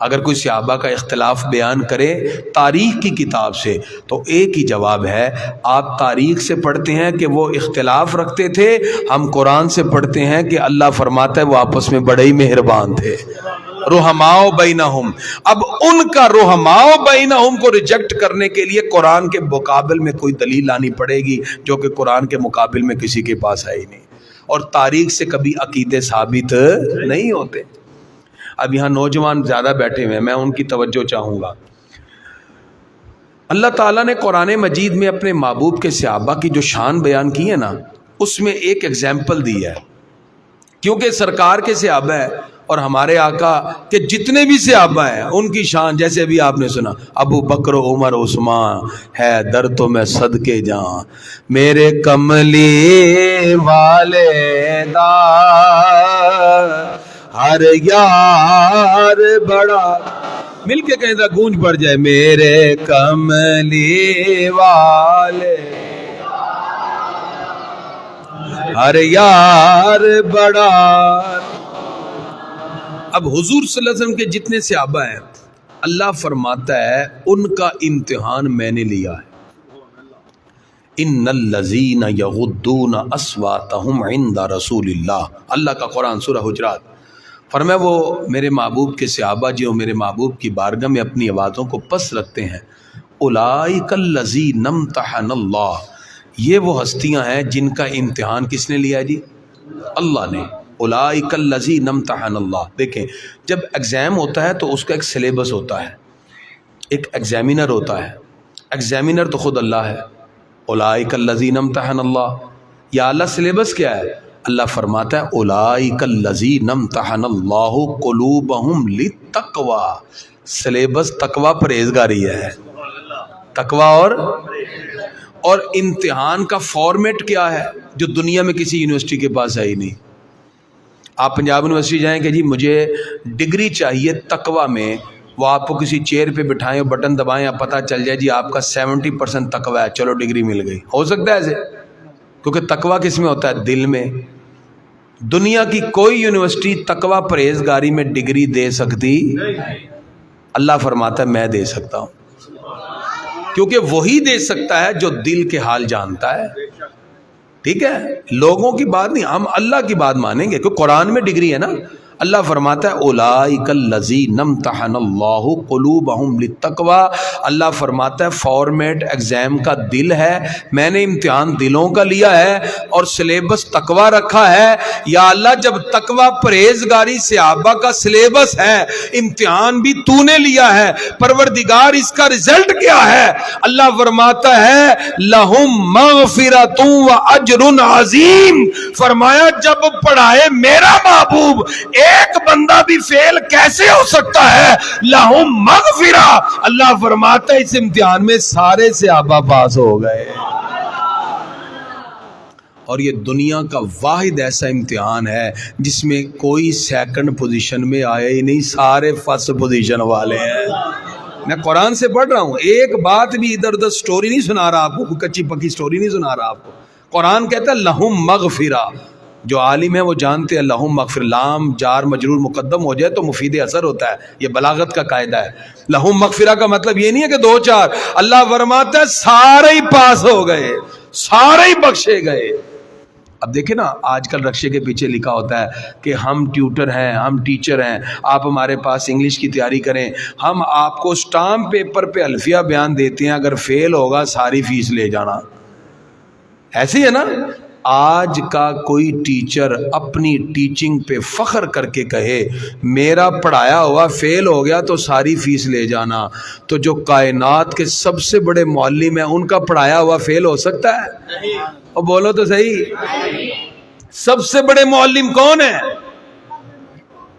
اگر کوئی صحابہ کا اختلاف بیان کرے تاریخ کی کتاب سے تو ایک ہی جواب ہے، آپ تاریخ سے پڑھتے ہیں کہ وہ اختلاف رکھتے تھے، ہم قرآن سے پڑھتے ہیں کہ اللہ فرماتا ہے وہ آپس میں بڑے ہی مہربان تھے، رحماء بینہم۔ اب ان کا رحماء بینہم کو ریجیکٹ کرنے کے لیے قرآن کے مقابل میں کوئی دلیل لانی پڑے گی، جو کہ قرآن کے مقابل میں کسی کے پاس ہے ہی نہیں، اور تاریخ سے کبھی عقیدے ثابت نہیں ہوتے۔ اب یہاں نوجوان زیادہ بیٹھے ہوئے ہیں، میں ان کی توجہ چاہوں گا۔ اللہ تعالیٰ نے قرآن مجید میں اپنے محبوب کے صحابہ کی جو شان بیان کی ہے نا، اس میں ایک ایگزامپل دی ہے، کیونکہ سرکار کے صحابہ ہے اور ہمارے آقا کے جتنے بھی صحابہ ہیں ان کی شان، جیسے ابھی آپ نے سنا ابو بکر عمر عثمان ہے در تو میں صدقے جاں، میرے کملی والے دا ہر یار بڑا، مل کے کہیں تھا گونج پڑ جائے، میرے کملی والے ہر یار بڑا۔ اب حضور صلی اللہ علیہ وسلم کے جتنے صحابہ ہیں، اللہ فرماتا ہے ان کا امتحان میں نے لیا ہے۔ ان الذین یغضون اصواتهم عند رسول اللہ، اللہ کا قرآن سورہ حجرات۔ فرمایا وہ میرے محبوب کے صحابہ جو میرے محبوب کی بارگاہ میں اپنی آوازوں کو پست رکھتے ہیں، اولئک الذین امتحن اللہ، یہ وہ ہستیاں ہیں جن کا امتحان کس نے لیا جی؟ اللہ نے۔ اولئک الذین امتحن اللہ، دیکھیں جب ایگزام ہوتا ہے تو اس کا ایک سلیبس ہوتا ہے، ایک ایگزامینر ہوتا ہے، ایگزامینر تو خود اللہ ہے۔ اولئک الذین امتحن اللہ، یا اللہ سلیبس کیا ہے؟ اللہ فرماتا ہے اولئک الذین امتحن اللہ قلوبہم للتقوی، سلیبس تقوی پرہیزگاری ہے، تقوی اور امتحان کا فارمیٹ کیا ہے جو دنیا میں کسی یونیورسٹی کے پاس ہے ہی نہیں۔ آپ پنجاب یونیورسٹی جائیں کہ جی مجھے ڈگری چاہیے تقوی میں، وہ آپ کو کسی چیئر پہ بٹھائیں اور بٹن دبائیں، آپ پتہ چل جائے جی آپ کا 70% تقوی ہے، چلو ڈگری مل گئی۔ ہو سکتا ہے ایسے؟ کیونکہ تقوی کس میں ہوتا ہے؟ دل میں۔ دنیا کی کوئی یونیورسٹی تقوی پرہیزگاری میں ڈگری دے سکتی؟ اللہ فرماتا ہے میں دے سکتا ہوں، کیونکہ وہی دے سکتا ہے جو دل کے حال جانتا ہے۔ ٹھیک ہے، لوگوں کی بات نہیں، ہم اللہ کی بات مانیں گے کیونکہ قرآن میں ڈگری ہے نا۔ اللہ فرماتا ہے اولئک الذین امتحن اللہ قلوبہم للتقوی، اللہ فرماتا ہے فارمیٹ ایگزام کا دل ہے، میں نے امتحان دلوں کا لیا ہے اور سلیبس تقوی رکھا ہے۔ یا اللہ جب تقوی پرہیزگاری صحابہ کا سلیبس ہے، امتحان بھی تو نے لیا ہے، پروردگار اس کا رزلٹ کیا ہے؟ اللہ فرماتا ہے لہم مغفرۃ و اجر عظیم، فرمایا جب پڑھائے میرا محبوب ایک بندہ بھی فیل کیسے ہو سکتا ہے؟ لہم مغفرہ، اللہ فرماتا ہے اس امتحان میں سارے صحابہ پاس ہو گئے۔ اور یہ دنیا کا واحد ایسا امتحان ہے جس میں کوئی سیکنڈ پوزیشن میں آیا ہی نہیں، سارے فرسٹ پوزیشن والے ہیں۔ میں قرآن سے پڑھ رہا ہوں، ایک بات بھی ادھر ادھر سٹوری نہیں سنا رہا آپ کو، کوئی کچی پکی سٹوری نہیں سنا رہا آپ کو۔ قرآن کہتا ہے لہم مغفرہ، جو عالم ہے وہ جانتے ہیں لہم مغفر، لام جار مجرور مقدم ہو جائے تو مفید اثر ہوتا ہے، یہ بلاغت کا قاعدہ ہے۔ لہم مغفرہ کا مطلب یہ نہیں ہے کہ دو چار، اللہ فرماتا ہے سارے ہی پاس ہو گئے، سارے ہی بخشے گئے۔ اب دیکھیں نا آج کل رکشے کے پیچھے لکھا ہوتا ہے کہ ہم ٹیوٹر ہیں، ہم ٹیچر ہیں، آپ ہمارے پاس انگلش کی تیاری کریں، ہم آپ کو سٹامپ پیپر پہ الفیہ بیان دیتے ہیں، اگر فیل ہوگا ساری فیس لے جانا۔ ایسے ہی ہے نا؟ آج کا کوئی ٹیچر اپنی ٹیچنگ پہ فخر کر کے کہے میرا پڑھایا ہوا فیل ہو گیا تو ساری فیس لے جانا، تو جو کائنات کے سب سے بڑے معلم ہیں ان کا پڑھایا ہوا فیل ہو سکتا ہے؟ اور بولو تو صحیح، سب سے بڑے معلم کون ہیں؟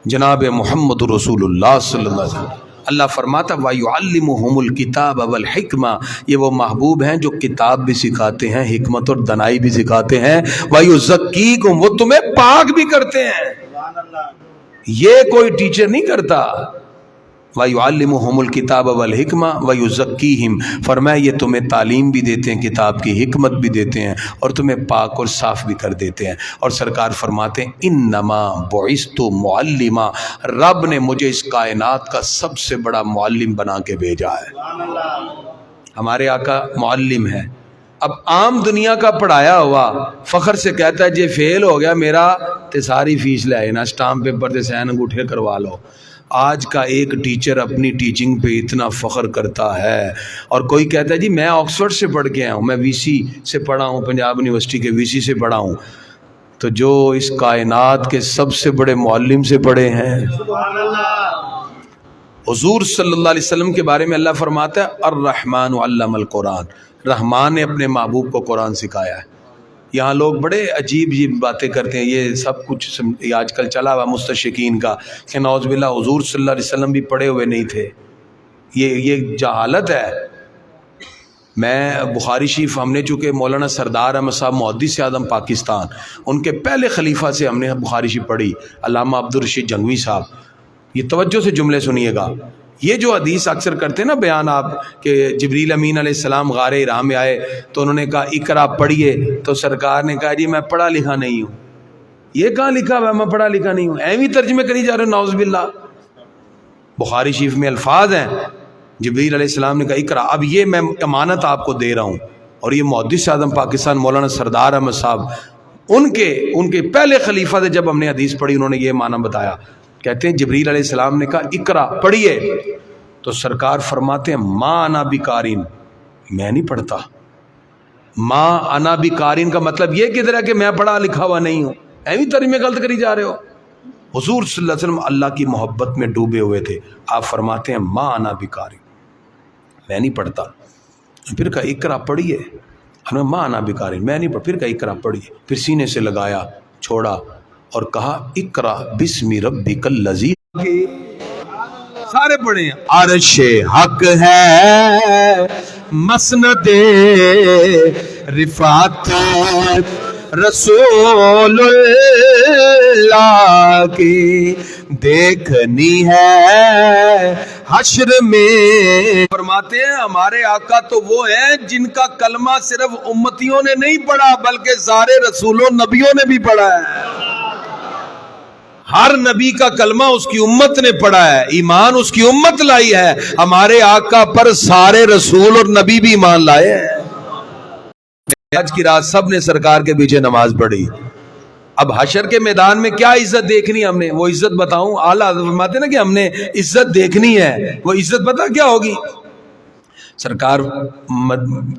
جناب محمد رسول اللہ صلی اللہ علیہ وسلم۔ اللہ فرماتا وَيُعَلِّمُهُمُ الْكِتَابَ وَالْحِكْمَةَ، یہ وہ محبوب ہیں جو کتاب بھی سکھاتے ہیں، حکمت اور دنائی بھی سکھاتے ہیں، وَيُزَكِّيكُمْ، وہ تمہیں پاک بھی کرتے ہیں۔ یہ کوئی ٹیچر نہیں کرتا۔ وَيُعَلِّمُهُمُ الْكِتَابَ وَالْحِكْمَةَ وَيُزَكِّيهِمْ، فرمایا یہ تمہیں تعلیم بھی دیتے ہیں، کتاب کی حکمت بھی دیتے ہیں اور تمہیں پاک اور صاف بھی کر دیتے ہیں۔ اور سرکار فرماتے ہیں انما بعثت معلما، رب نے مجھے اس کائنات کا سب سے بڑا معلم بنا کے بھیجا ہے۔ ہمارے آقا معلم ہے۔ اب عام دنیا کا پڑھایا ہوا فخر سے کہتا ہے جی فیل ہو گیا میرا تے ساری فیس لے آئے نا، سٹامپ پیپر تے سین انگوٹھے کروا لو۔ آج کا ایک ٹیچر اپنی ٹیچنگ پہ اتنا فخر کرتا ہے، اور کوئی کہتا ہے جی میں آکسفورڈ سے پڑھ کے آیا ہوں، میں وی سی سے پڑھا ہوں، پنجاب یونیورسٹی کے وی سی سے پڑھا ہوں، تو جو اس کائنات کے سب سے بڑے معلم سے پڑھے ہیں۔ حضور صلی اللہ علیہ وسلم کے بارے میں اللہ فرماتا ہے الرحمن علم القرآن، رحمان نے اپنے محبوب کو قرآن سکھایا ہے۔ یہاں لوگ بڑے عجیب کرتے ہیں، یہ سب کچھ آج کل چلا ہوا مستشرقین کا کہ نعوذ باللہ حضور صلی اللہ علیہ وسلم بھی پڑھے ہوئے نہیں تھے، یہ جہالت ہے۔ میں بخاری شریف ہم نے چونکہ مولانا سردار احمد صاحب محدث اعظم پاکستان، ان کے پہلے خلیفہ سے ہم نے بخاری شریف پڑھی، علامہ عبدالرشید جنگوی صاحب، یہ توجہ سے جملے سنیے گا۔ یہ جو حدیث اکثر کرتے ہیں نا بیان آپ کہ جبریل امین علیہ السلام غار ہرا میں آئے تو انہوں نے کہا اقرا پڑھیے، تو سرکار نے کہا جی میں پڑھا لکھا نہیں ہوں۔ یہ کہاں لکھا ہوا میں پڑھا لکھا نہیں ہوں؟ ایویں ترجمے کری جا رہے نعوذ باللہ۔ بخاری شریف میں الفاظ ہیں جبریل علیہ السلام نے کہا اقرا، اب یہ میں امانت آپ کو دے رہا ہوں، اور یہ محدث اعظم پاکستان مولانا سردار احمد صاحب ان کے پہلے خلیفہ تھے، جب ہم نے حدیث پڑھی انہوں نے یہ معنی بتایا، کہتے ہیں جبریل علیہ السلام نے کہا اقرا پڑھیے، تو سرکار فرماتے ہیں ما انا بقارئ، میں نہیں پڑھتا۔ ما انا بقارئ کا مطلب یہ کدھر ہے کہ میں پڑھا لکھا ہوا نہیں ہوں، ایویں ترجمے غلط کری جا رہے ہو۔ حضور صلی اللہ علیہ وسلم اللہ کی محبت میں ڈوبے ہوئے تھے، آپ فرماتے ہیں ما انا بقارئ، میں نہیں پڑھتا۔ پھر کہا اقرا پڑھیے، ما انا بقارئ، میں نہیں پڑھ، پھر کہا اقرا پڑھیے، پھر سینے سے لگایا، چھوڑا اور کہا اقرا بسم ربک الذی، سارے پڑھیں، عرش حق ہے مسند رفعت رسول اللہ کی دیکھنی ہے حشر میں۔ فرماتے ہیں ہمارے آقا تو وہ ہیں جن کا کلمہ صرف امتیوں نے نہیں پڑھا بلکہ سارے رسولوں نبیوں نے بھی پڑھا ہے۔ ہر نبی کا کلمہ اس کی امت نے پڑھا ہے، ایمان اس کی امت لائی ہے، ہمارے آقا پر سارے رسول اور نبی بھی ایمان لائے ہیں۔ آج کی رات سب نے سرکار کے پیچھے نماز پڑھی۔ اب حشر کے میدان میں کیا عزت دیکھنی ہم نے، وہ عزت بتاؤں، اعلیٰ فرماتے نا کہ ہم نے عزت دیکھنی ہے، وہ عزت پتہ کیا ہوگی؟ سرکار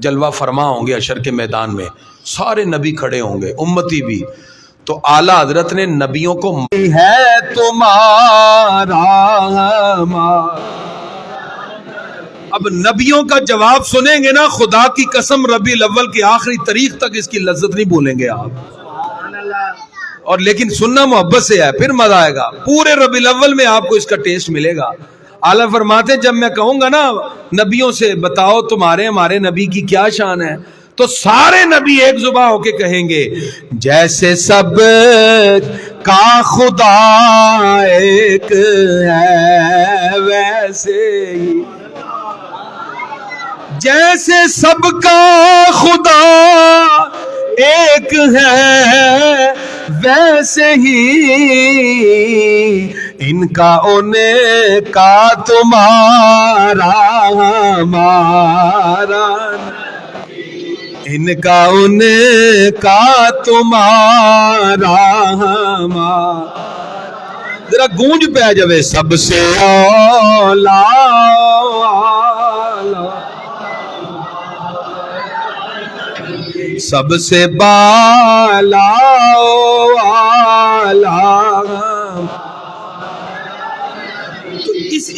جلوہ فرما ہوں گے حشر کے میدان میں، سارے نبی کھڑے ہوں گے، امتی بھی، تو اعلیٰ حضرت نے نبیوں کو ہے تمہارا، اب نبیوں کا جواب سنیں گے نا، خدا کی قسم ربیع الاول کی آخری تاریخ تک اس کی لذت نہیں بھولیں گے آپ، اور لیکن سننا محبت سے ہے، پھر مزہ آئے گا، پورے ربیع الاول میں آپ کو اس کا ٹیسٹ ملے گا۔ اعلیٰ فرماتے جب میں کہوں گا نا نبیوں سے بتاؤ تمہارے ہمارے نبی کی کیا شان ہے، تو سارے نبی ایک زباں ہو کے کہیں گے جیسے سب کا خدا ایک ہے ویسے ہی، جیسے سب کا خدا ایک ہے ویسے ہی ان کا ان کا تمہارا ہمارا، ان کا ان کا تمہارا ہمارا، ذرا گونج پہ آ جاوے، سب سے اولا سب سے بالا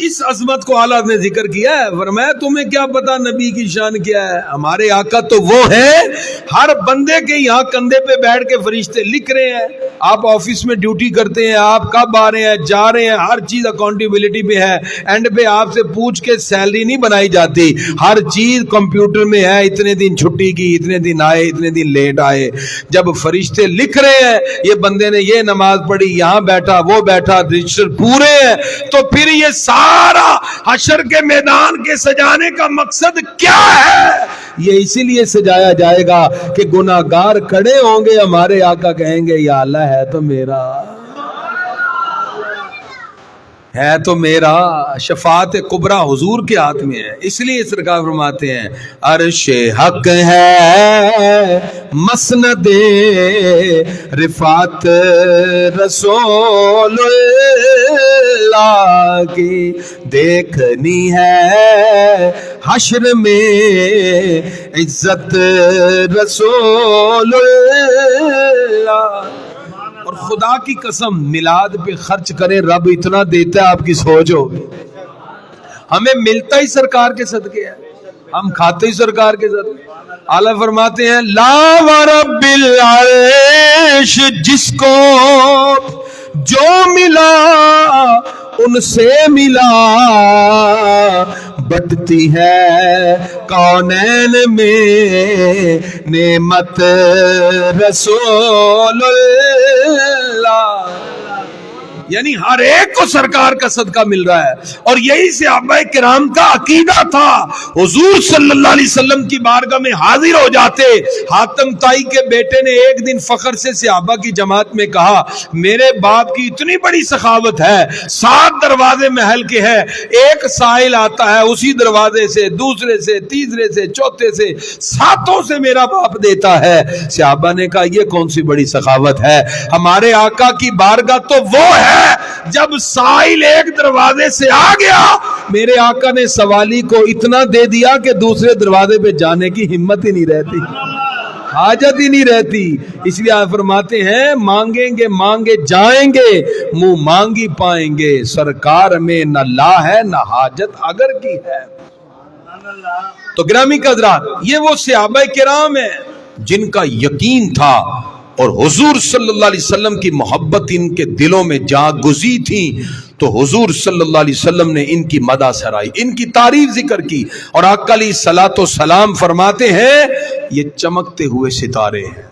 اس عظمت کو اعلیٰ نے ذکر کیا ہے، فرمایا تمہیں کیا پتا نبی کی شان کیا ہے، ہمارے آقا تو وہ ہے ہر بندے کے یہاں کندھے پہ بیٹھ کے فرشتے لکھ رہے ہیں، آپ آفس میں ڈیوٹی کرتے ہیں، آپ کب آ رہے ہیں جا رہے ہیں، ہر چیز اکاؤنٹیبلٹی پہ ہے، اینڈ پہ آپ سے پوچھ کے سیلری نہیں بنائی جاتی، ہر چیز کمپیوٹر میں ہے، اتنے دن چھٹی کی، اتنے دن آئے، اتنے دن لیٹ آئے، جب فرشتے لکھ رہے ہیں یہ بندے نے یہ نماز پڑھی، یہاں بیٹھا وہ بیٹھا، رجسٹر پورے ہیں، تو پھر یہ سارا حشر کے میدان کے سجانے کا مقصد کیا ہے؟ یہ اسی لیے سجایا جائے گا کہ گناہگار کھڑے ہوں گے، ہمارے آقا کہیں گے یا اللہ ہے تو میرا، ہے تو میرا، شفاعت کبریٰ حضور کے ہاتھ میں ہے۔ اس لیے سرکار فرماتے ہیں عرش حق ہے مسند رفعت رسول اللہ کی دیکھنی ہے حشر میں عزت رسول اللہ۔ اور خدا کی قسم میلاد پہ خرچ کریں، رب اتنا دیتا ہے آپ کی سوچ ہوگی، ہمیں ملتا ہی سرکار کے صدقے ہے، ہم کھاتے ہی سرکار کے صدقے۔ اعلیٰ فرماتے ہیں لا ورب العرش، جس کو جو ملا ان سے ملا، بٹتی ہے کونین میں نعمت رسول اللہ، یعنی ہر ایک کو سرکار کا صدقہ مل رہا ہے. اور یہی صحابہ کرام کا عقیدہ تھا. حضور صلی اللہ علیہ وسلم کی بارگاہ میں حاضر ہو جاتے. حاتم طائی کے بیٹے نے ایک دن فخر سے صحابہ کی جماعت میں کہا میرے باپ کی اتنی بڑی سخاوت ہے, 7 دروازے محل کے ہیں, ایک سائل آتا ہے اسی دروازے سے, دوسرے سے, تیسرے سے, چوتھے سے, 7 سے میرا باپ دیتا ہے. صحابہ نے کہا یہ کون سی بڑی سخاوت ہے؟ ہمارے آقا کی بارگاہ تو وہ ہے جب سائل ایک دروازے سے آ گیا, میرے آقا نے سوالی کو اتنا دے دیا کہ دوسرے دروازے پہ جانے کی ہمت ہی نہیں رہتی, حاجت ہی نہیں رہتی. اس لیے آپ فرماتے ہیں مانگیں گے مانگے جائیں گے, منہ مانگی پائیں گے, سرکار میں نہ لا ہے نہ حاجت اگر کی ہے. تو گرامی کا حضرات, یہ وہ صحابہ کرام ہیں جن کا یقین تھا اور حضور صلی اللہ علیہ وسلم کی محبت ان کے دلوں میں جا گزی تھی. تو حضور صلی اللہ علیہ وسلم نے ان کی مدح سرائی, ان کی تعریف ذکر کی. اور آقا علیہ الصلوۃ والسلام فرماتے ہیں یہ چمکتے ہوئے ستارے ہیں.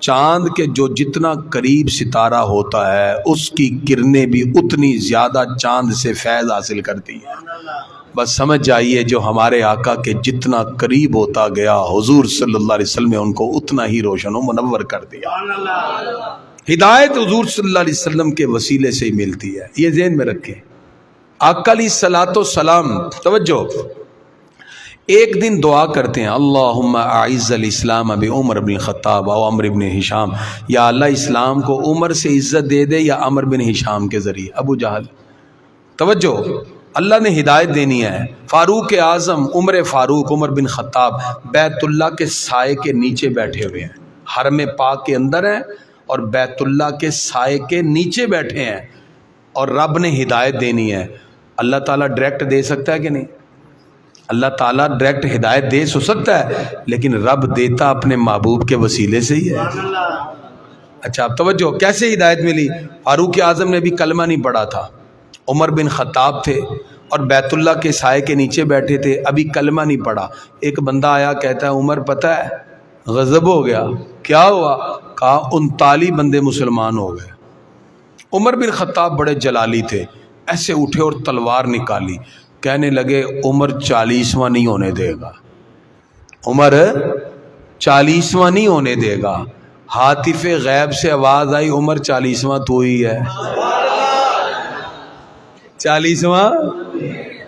چاند کے جو جتنا قریب ستارہ ہوتا ہے اس کی کرنیں بھی اتنی زیادہ چاند سے فیض حاصل کرتی ہیں. بس سمجھ جائیے جو ہمارے آقا کے جتنا قریب ہوتا گیا حضور صلی اللہ علیہ وسلم نے ان کو اتنا ہی روشن و منور کر دیا. ہدایت حضور صلی اللہ علیہ وسلم کے وسیلے سے ہی ملتی ہے, یہ ذہن میں رکھیں. آقا علیہ الصلوۃ والسلام توجہ ایک دن دعا کرتے ہیں اللہم اعز الاسلام بعمر بن الخطاب او عمرو بن ہشام, یا اللہ اسلام کو عمر سے عزت دے دے یا عمرو بن ہشام کے ذریعے. ابو جہل توجہ, اللہ نے ہدایت دینی ہے. فاروق اعظم عمر فاروق عمر بن خطاب بیت اللہ کے سائے کے نیچے بیٹھے ہوئے ہیں, حرم پاک کے اندر ہیں اور بیت اللہ کے سائے کے نیچے بیٹھے ہیں, اور رب نے ہدایت دینی ہے. اللہ تعالیٰ ڈائریکٹ دے سکتا ہے کہ نہیں؟ اللہ تعالیٰ ڈائریکٹ ہدایت دے سکتا ہے, لیکن رب دیتا اپنے محبوب کے وسیلے سے ہی ہے. اچھا اب توجہ, کیسے ہدایت ملی؟ فاروق اعظم نے بھی کلمہ نہیں پڑھا تھا, عمر بن خطاب تھے اور بیت اللہ کے سائے کے نیچے بیٹھے تھے, ابھی کلمہ نہیں پڑھا. ایک بندہ آیا کہتا ہے عمر پتہ ہے غضب ہو گیا. کیا ہوا؟ کہا 39 بندے مسلمان ہو گئے. عمر بن خطاب بڑے جلالی تھے, ایسے اٹھے اور تلوار نکالی, کہنے لگے عمر 40واں نہیں ہونے دے گا, عمر 40واں نہیں ہونے دے گا. ہاتف غیب سے آواز آئی عمر 40واں تو ہی ہے. 40واں.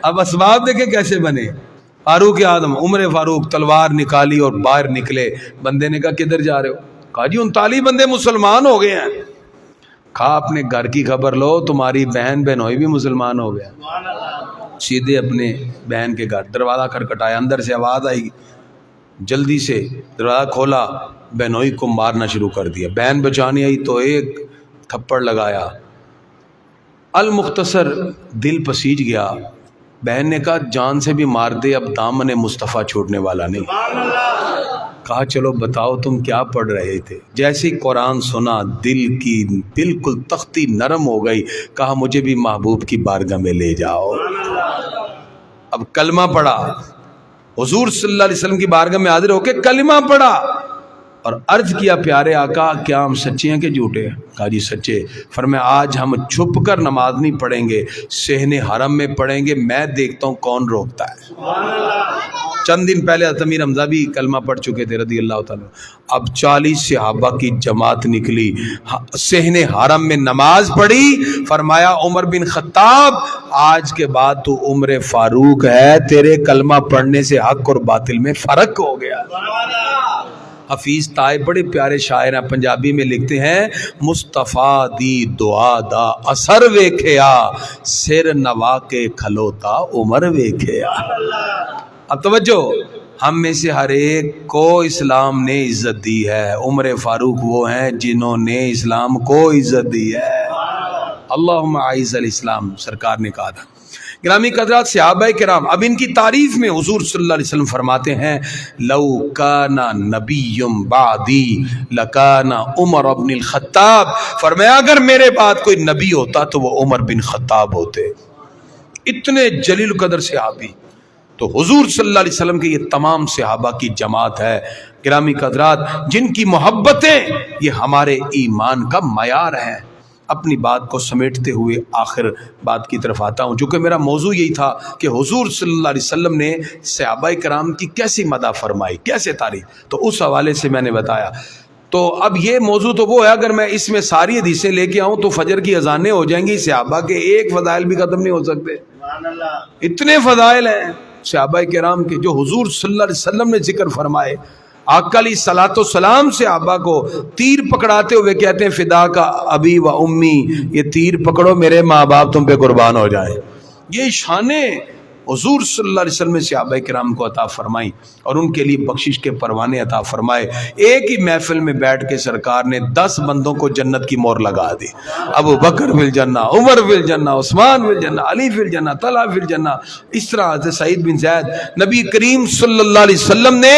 اب اسباب دیکھیں کیسے بنے. فاروق اعظم عمر فاروق تلوار نکالی اور باہر نکلے. بندے نے کہا کدھر جا رہے ہو؟ کہا جی 39 بندے مسلمان ہو گئے ہیں. کہا اپنے گھر کی خبر لو, تمہاری بہن بہنوئی بھی مسلمان ہو گیا. سیدھے اپنے بہن کے گھر دروازہ کھٹکھٹایا, اندر سے آواز آئی, جلدی سے دروازہ کھولا, بہنوئی کو مارنا شروع کر دیا. بہن بچانی آئی تو ایک تھپڑ لگایا. المختصر دل پسیج گیا. بہن نے کہا جان سے بھی مار دے, اب دامن مصطفیٰ چھوڑنے والا نہیں. کہا چلو بتاؤ تم کیا پڑھ رہے تھے؟ جیسے ہی قرآن سنا دل کی بالکل تختی نرم ہو گئی. کہا مجھے بھی محبوب کی بارگاہ میں لے جاؤ. اب کلمہ پڑھا, حضور صلی اللہ علیہ وسلم کی بارگاہ میں حاضر ہو کے کلمہ پڑھا اور عرض کیا پیارے آقا کیا ہم سچے ہیں کہ جھوٹے ہیں؟ کہا جی سچے. فرمایا آج ہم چھپ کر نماز نہیں پڑھیں گے, صحن حرم میں پڑھیں گے, میں دیکھتا ہوں کون روکتا ہے. چند دن پہلے حضرت امیر حمزہ بھی کلمہ پڑھ چکے تھے رضی اللہ تعالیٰ. اب 40 صحابہ کی جماعت نکلی, صحن حرم میں نماز پڑھی. فرمایا عمر بن خطاب آج کے بعد تو عمر فاروق ہے, تیرے کلمہ پڑھنے سے حق اور باطل میں فرق ہو گیا. حفیظ طائب بڑے پیارے شاعر ہیں, پنجابی میں لکھتے ہیں مصطفیٰ دی دعا دا اثر ویکھیا, سر نوا کے کھلوتا عمر ویکھیا. اب توجہ, ہم میں سے ہر ایک کو اسلام نے عزت دی ہے. عمر فاروق وہ ہیں جنہوں نے اسلام کو عزت دی ہے. اللہم اعز الاسلام سرکار نے کہا تھا. گرامی قدرات صحابہ کرام, اب ان کی تعریف میں حضور صلی اللہ علیہ وسلم فرماتے ہیں لو کان نبی بعدی لکان عمر بن الخطاب. فرمایا اگر میرے بعد کوئی نبی ہوتا تو وہ عمر بن خطاب ہوتے. اتنے جلیل قدر صحابی. تو حضور صلی اللہ علیہ وسلم کے یہ تمام صحابہ کی جماعت ہے گرامی قدرات, جن کی محبتیں یہ ہمارے ایمان کا معیار ہے. اپنی بات کو سمیٹتے ہوئے آخر بات کی طرف آتا ہوں، چونکہ میرا موضوع یہی تھا کہ حضور صلی اللہ علیہ وسلم نے صحابہ کرام کی کیسی مدح فرمائی، کیسے تعریف، تو اس حوالے سے میں نے بتایا۔ تو اب یہ موضوع تو وہ ہے، اگر میں اس میں ساری حدیثیں لے کے آؤں تو فجر کی اذانیں ہو جائیں گی، صحابہ کے ایک فضائل بھی ختم نہیں ہو سکتے، اتنے فضائل ہیں صحابہ کرام کے جو حضور صلی اللہ علیہ وسلم نے ذکر فرمائے۔ آقا علیہ الصلوۃ والسلام صحابہ کو تیر پکڑاتے ہوئے کہتے ہیں فدا کا ابی و امی، یہ تیر پکڑو میرے ماں باپ تم پہ قربان ہو جائیں۔ یہ شانیں حضور صلی اللہ علیہ وسلم نے صحابہ کرام کو عطا فرمائی اور ان کے لیے بخشش کے پروانے عطا فرمائے۔ ایک ہی محفل میں بیٹھ کے سرکار نے 10 بندوں کو جنت کی مہر لگا دی، ابو بکر فی الجنہ، عمر فی الجنہ، عثمان فی الجنہ، علی فی الجنہ، طلحہ فی الجنہ، اس طرح حضرت سعید بن زید۔ نبی کریم صلی اللہ علیہ وسلم نے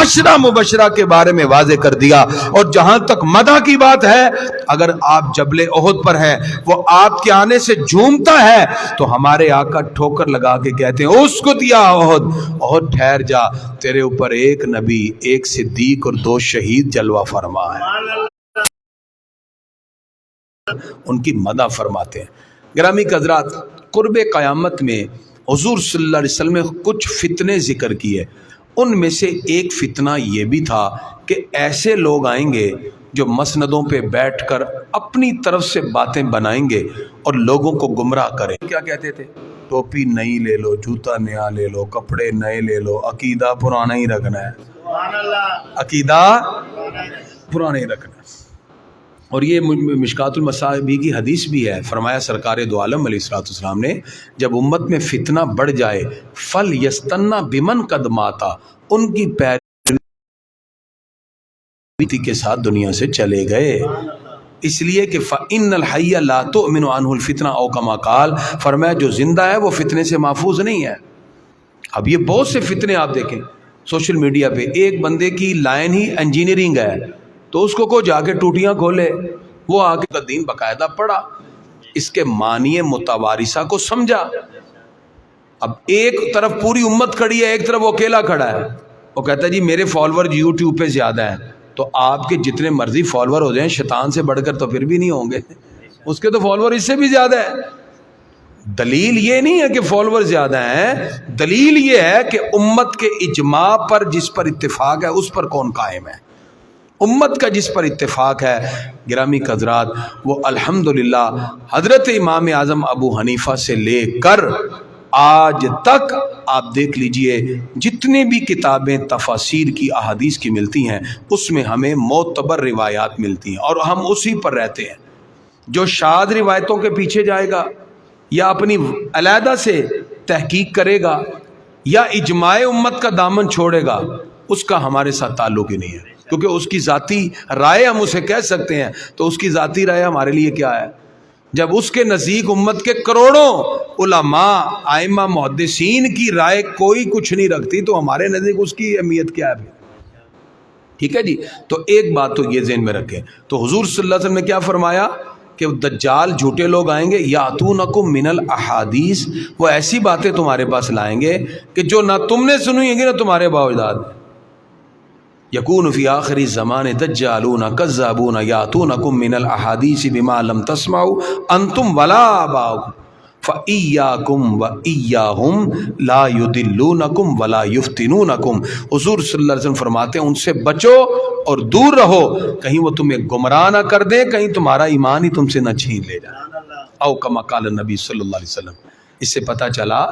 عشرہ مبشرہ کے بارے میں واضح کر دیا۔ اور جہاں تک مدح کی بات ہے، اگر آپ جبل احد پر ہیں، وہ آپ کے آنے سے جھومتا ہے تو ہمارے آقا ٹھوکر لگا کے کہتے ہیں اسکت یا احد، احد ٹھہر جا، تیرے اوپر ایک نبی، ایک صدیق اور 2 شہید جلوہ فرما ہے، ان کی مدح فرماتے ہیں۔ گرامی حضرات، قرب قیامت میں حضور صلی اللہ علیہ وسلم نے کچھ فتنے ذکر کیے، ان میں سے ایک فتنہ یہ بھی تھا کہ ایسے لوگ آئیں گے جو مسندوں پہ بیٹھ کر اپنی طرف سے باتیں بنائیں گے اور لوگوں کو گمراہ کریں۔ کیا کہتے تھے؟ ٹوپی نئی لے لو، جوتا نیا لے لو، کپڑے نئے لے لو، عقیدہ پرانا ہی رکھنا ہے، عقیدہ پرانا ہی رکھنا ہے۔ اور یہ مشکات المصابیح کی حدیث بھی ہے، فرمایا سرکار دو عالم علیہ الصلوۃ والسلام نے جب امت میں فتنہ بڑھ جائے فل یستنا بمن قد ماتا، ان کی پیروی کے ساتھ دنیا سے چلے گئے، اس لیے کہ فَإِنَّ الْحَيَّ لَا تُؤْمِنُ عَنْهُ الْفِتْنَةُ أَوْ كَمَا قَالَ، فرمایا جو زندہ ہے وہ فتنے سے محفوظ نہیں ہے۔ اب یہ بہت سے فتنے آپ دیکھیں سوشل میڈیا پہ، ایک بندے کی لائن ہی انجینئرنگ ہے تو اس کو جا کے ٹوٹیاں کھولے، وہ آگے کا دین باقاعدہ پڑھا، اس کے معنی متوارثہ کو سمجھا۔ اب ایک طرف پوری امت کھڑی ہے، ایک طرف وہ اکیلا کھڑا ہے، وہ کہتا ہے جی میرے فالوور یوٹیوب پہ زیادہ ہیں، تو آپ کے جتنے مرضی فالوور ہو جائیں شیطان سے بڑھ کر تو پھر بھی نہیں ہوں گے، اس کے تو فالوور اس سے بھی زیادہ ہے۔ دلیل یہ نہیں ہے کہ فالوور زیادہ ہیں، دلیل یہ ہے کہ امت کے اجماع پر جس پر اتفاق ہے اس پر کون قائم ہے، امت کا جس پر اتفاق ہے۔ گرامی حضرات، وہ الحمدللہ حضرت امام اعظم ابو حنیفہ سے لے کر آج تک آپ دیکھ لیجئے جتنے بھی کتابیں تفاسیر کی احادیث کی ملتی ہیں اس میں ہمیں معتبر روایات ملتی ہیں اور ہم اسی پر رہتے ہیں۔ جو شاذ روایتوں کے پیچھے جائے گا یا اپنی علیحدہ سے تحقیق کرے گا یا اجماع امت کا دامن چھوڑے گا، اس کا ہمارے ساتھ تعلق ہی نہیں ہے، کیونکہ اس کی ذاتی رائے ہم اسے کہہ سکتے ہیں، تو اس کی ذاتی رائے ہمارے لیے کیا ہے؟ جب اس کے نزدیک امت کے کروڑوں علماء ائمہ محدثین کی رائے کوئی کچھ نہیں رکھتی تو ہمارے نزدیک اس کی اہمیت کیا ہے؟ ٹھیک ہے جی، تو ایک بات تو یہ ذہن میں رکھیں۔ تو حضور صلی اللہ علیہ وسلم نے کیا فرمایا کہ دجال جھوٹے لوگ آئیں گے، یاتونکم من الاحادیث، وہ ایسی باتیں تمہارے پاس لائیں گے کہ جو نہ تم نے سنی ہیں گی نہ تمہارے باوجداد۔ یکون فی آخر الزمان دجالون کذابون یاتونکم من الاحادیث بما لم تسمعوا انتم ولا آباؤکم فَإِيَّاكُمْ وَإِيَّاهُمْ لَا يُضِلُّونَكُمْ وَلَا يُفْتِنُونَكُمْ۔ حضور صلی اللہ علیہ وسلم فرماتے ہیں ان سے بچو اور دور رہو، کہیں وہ تمہیں گمراہ نہ کر دیں، کہیں تمہارا ایمان ہی تم سے نہ چھین لے جائے۔ او کما قال النبی صلی اللہ علیہ وسلم۔ اس سے پتہ چلا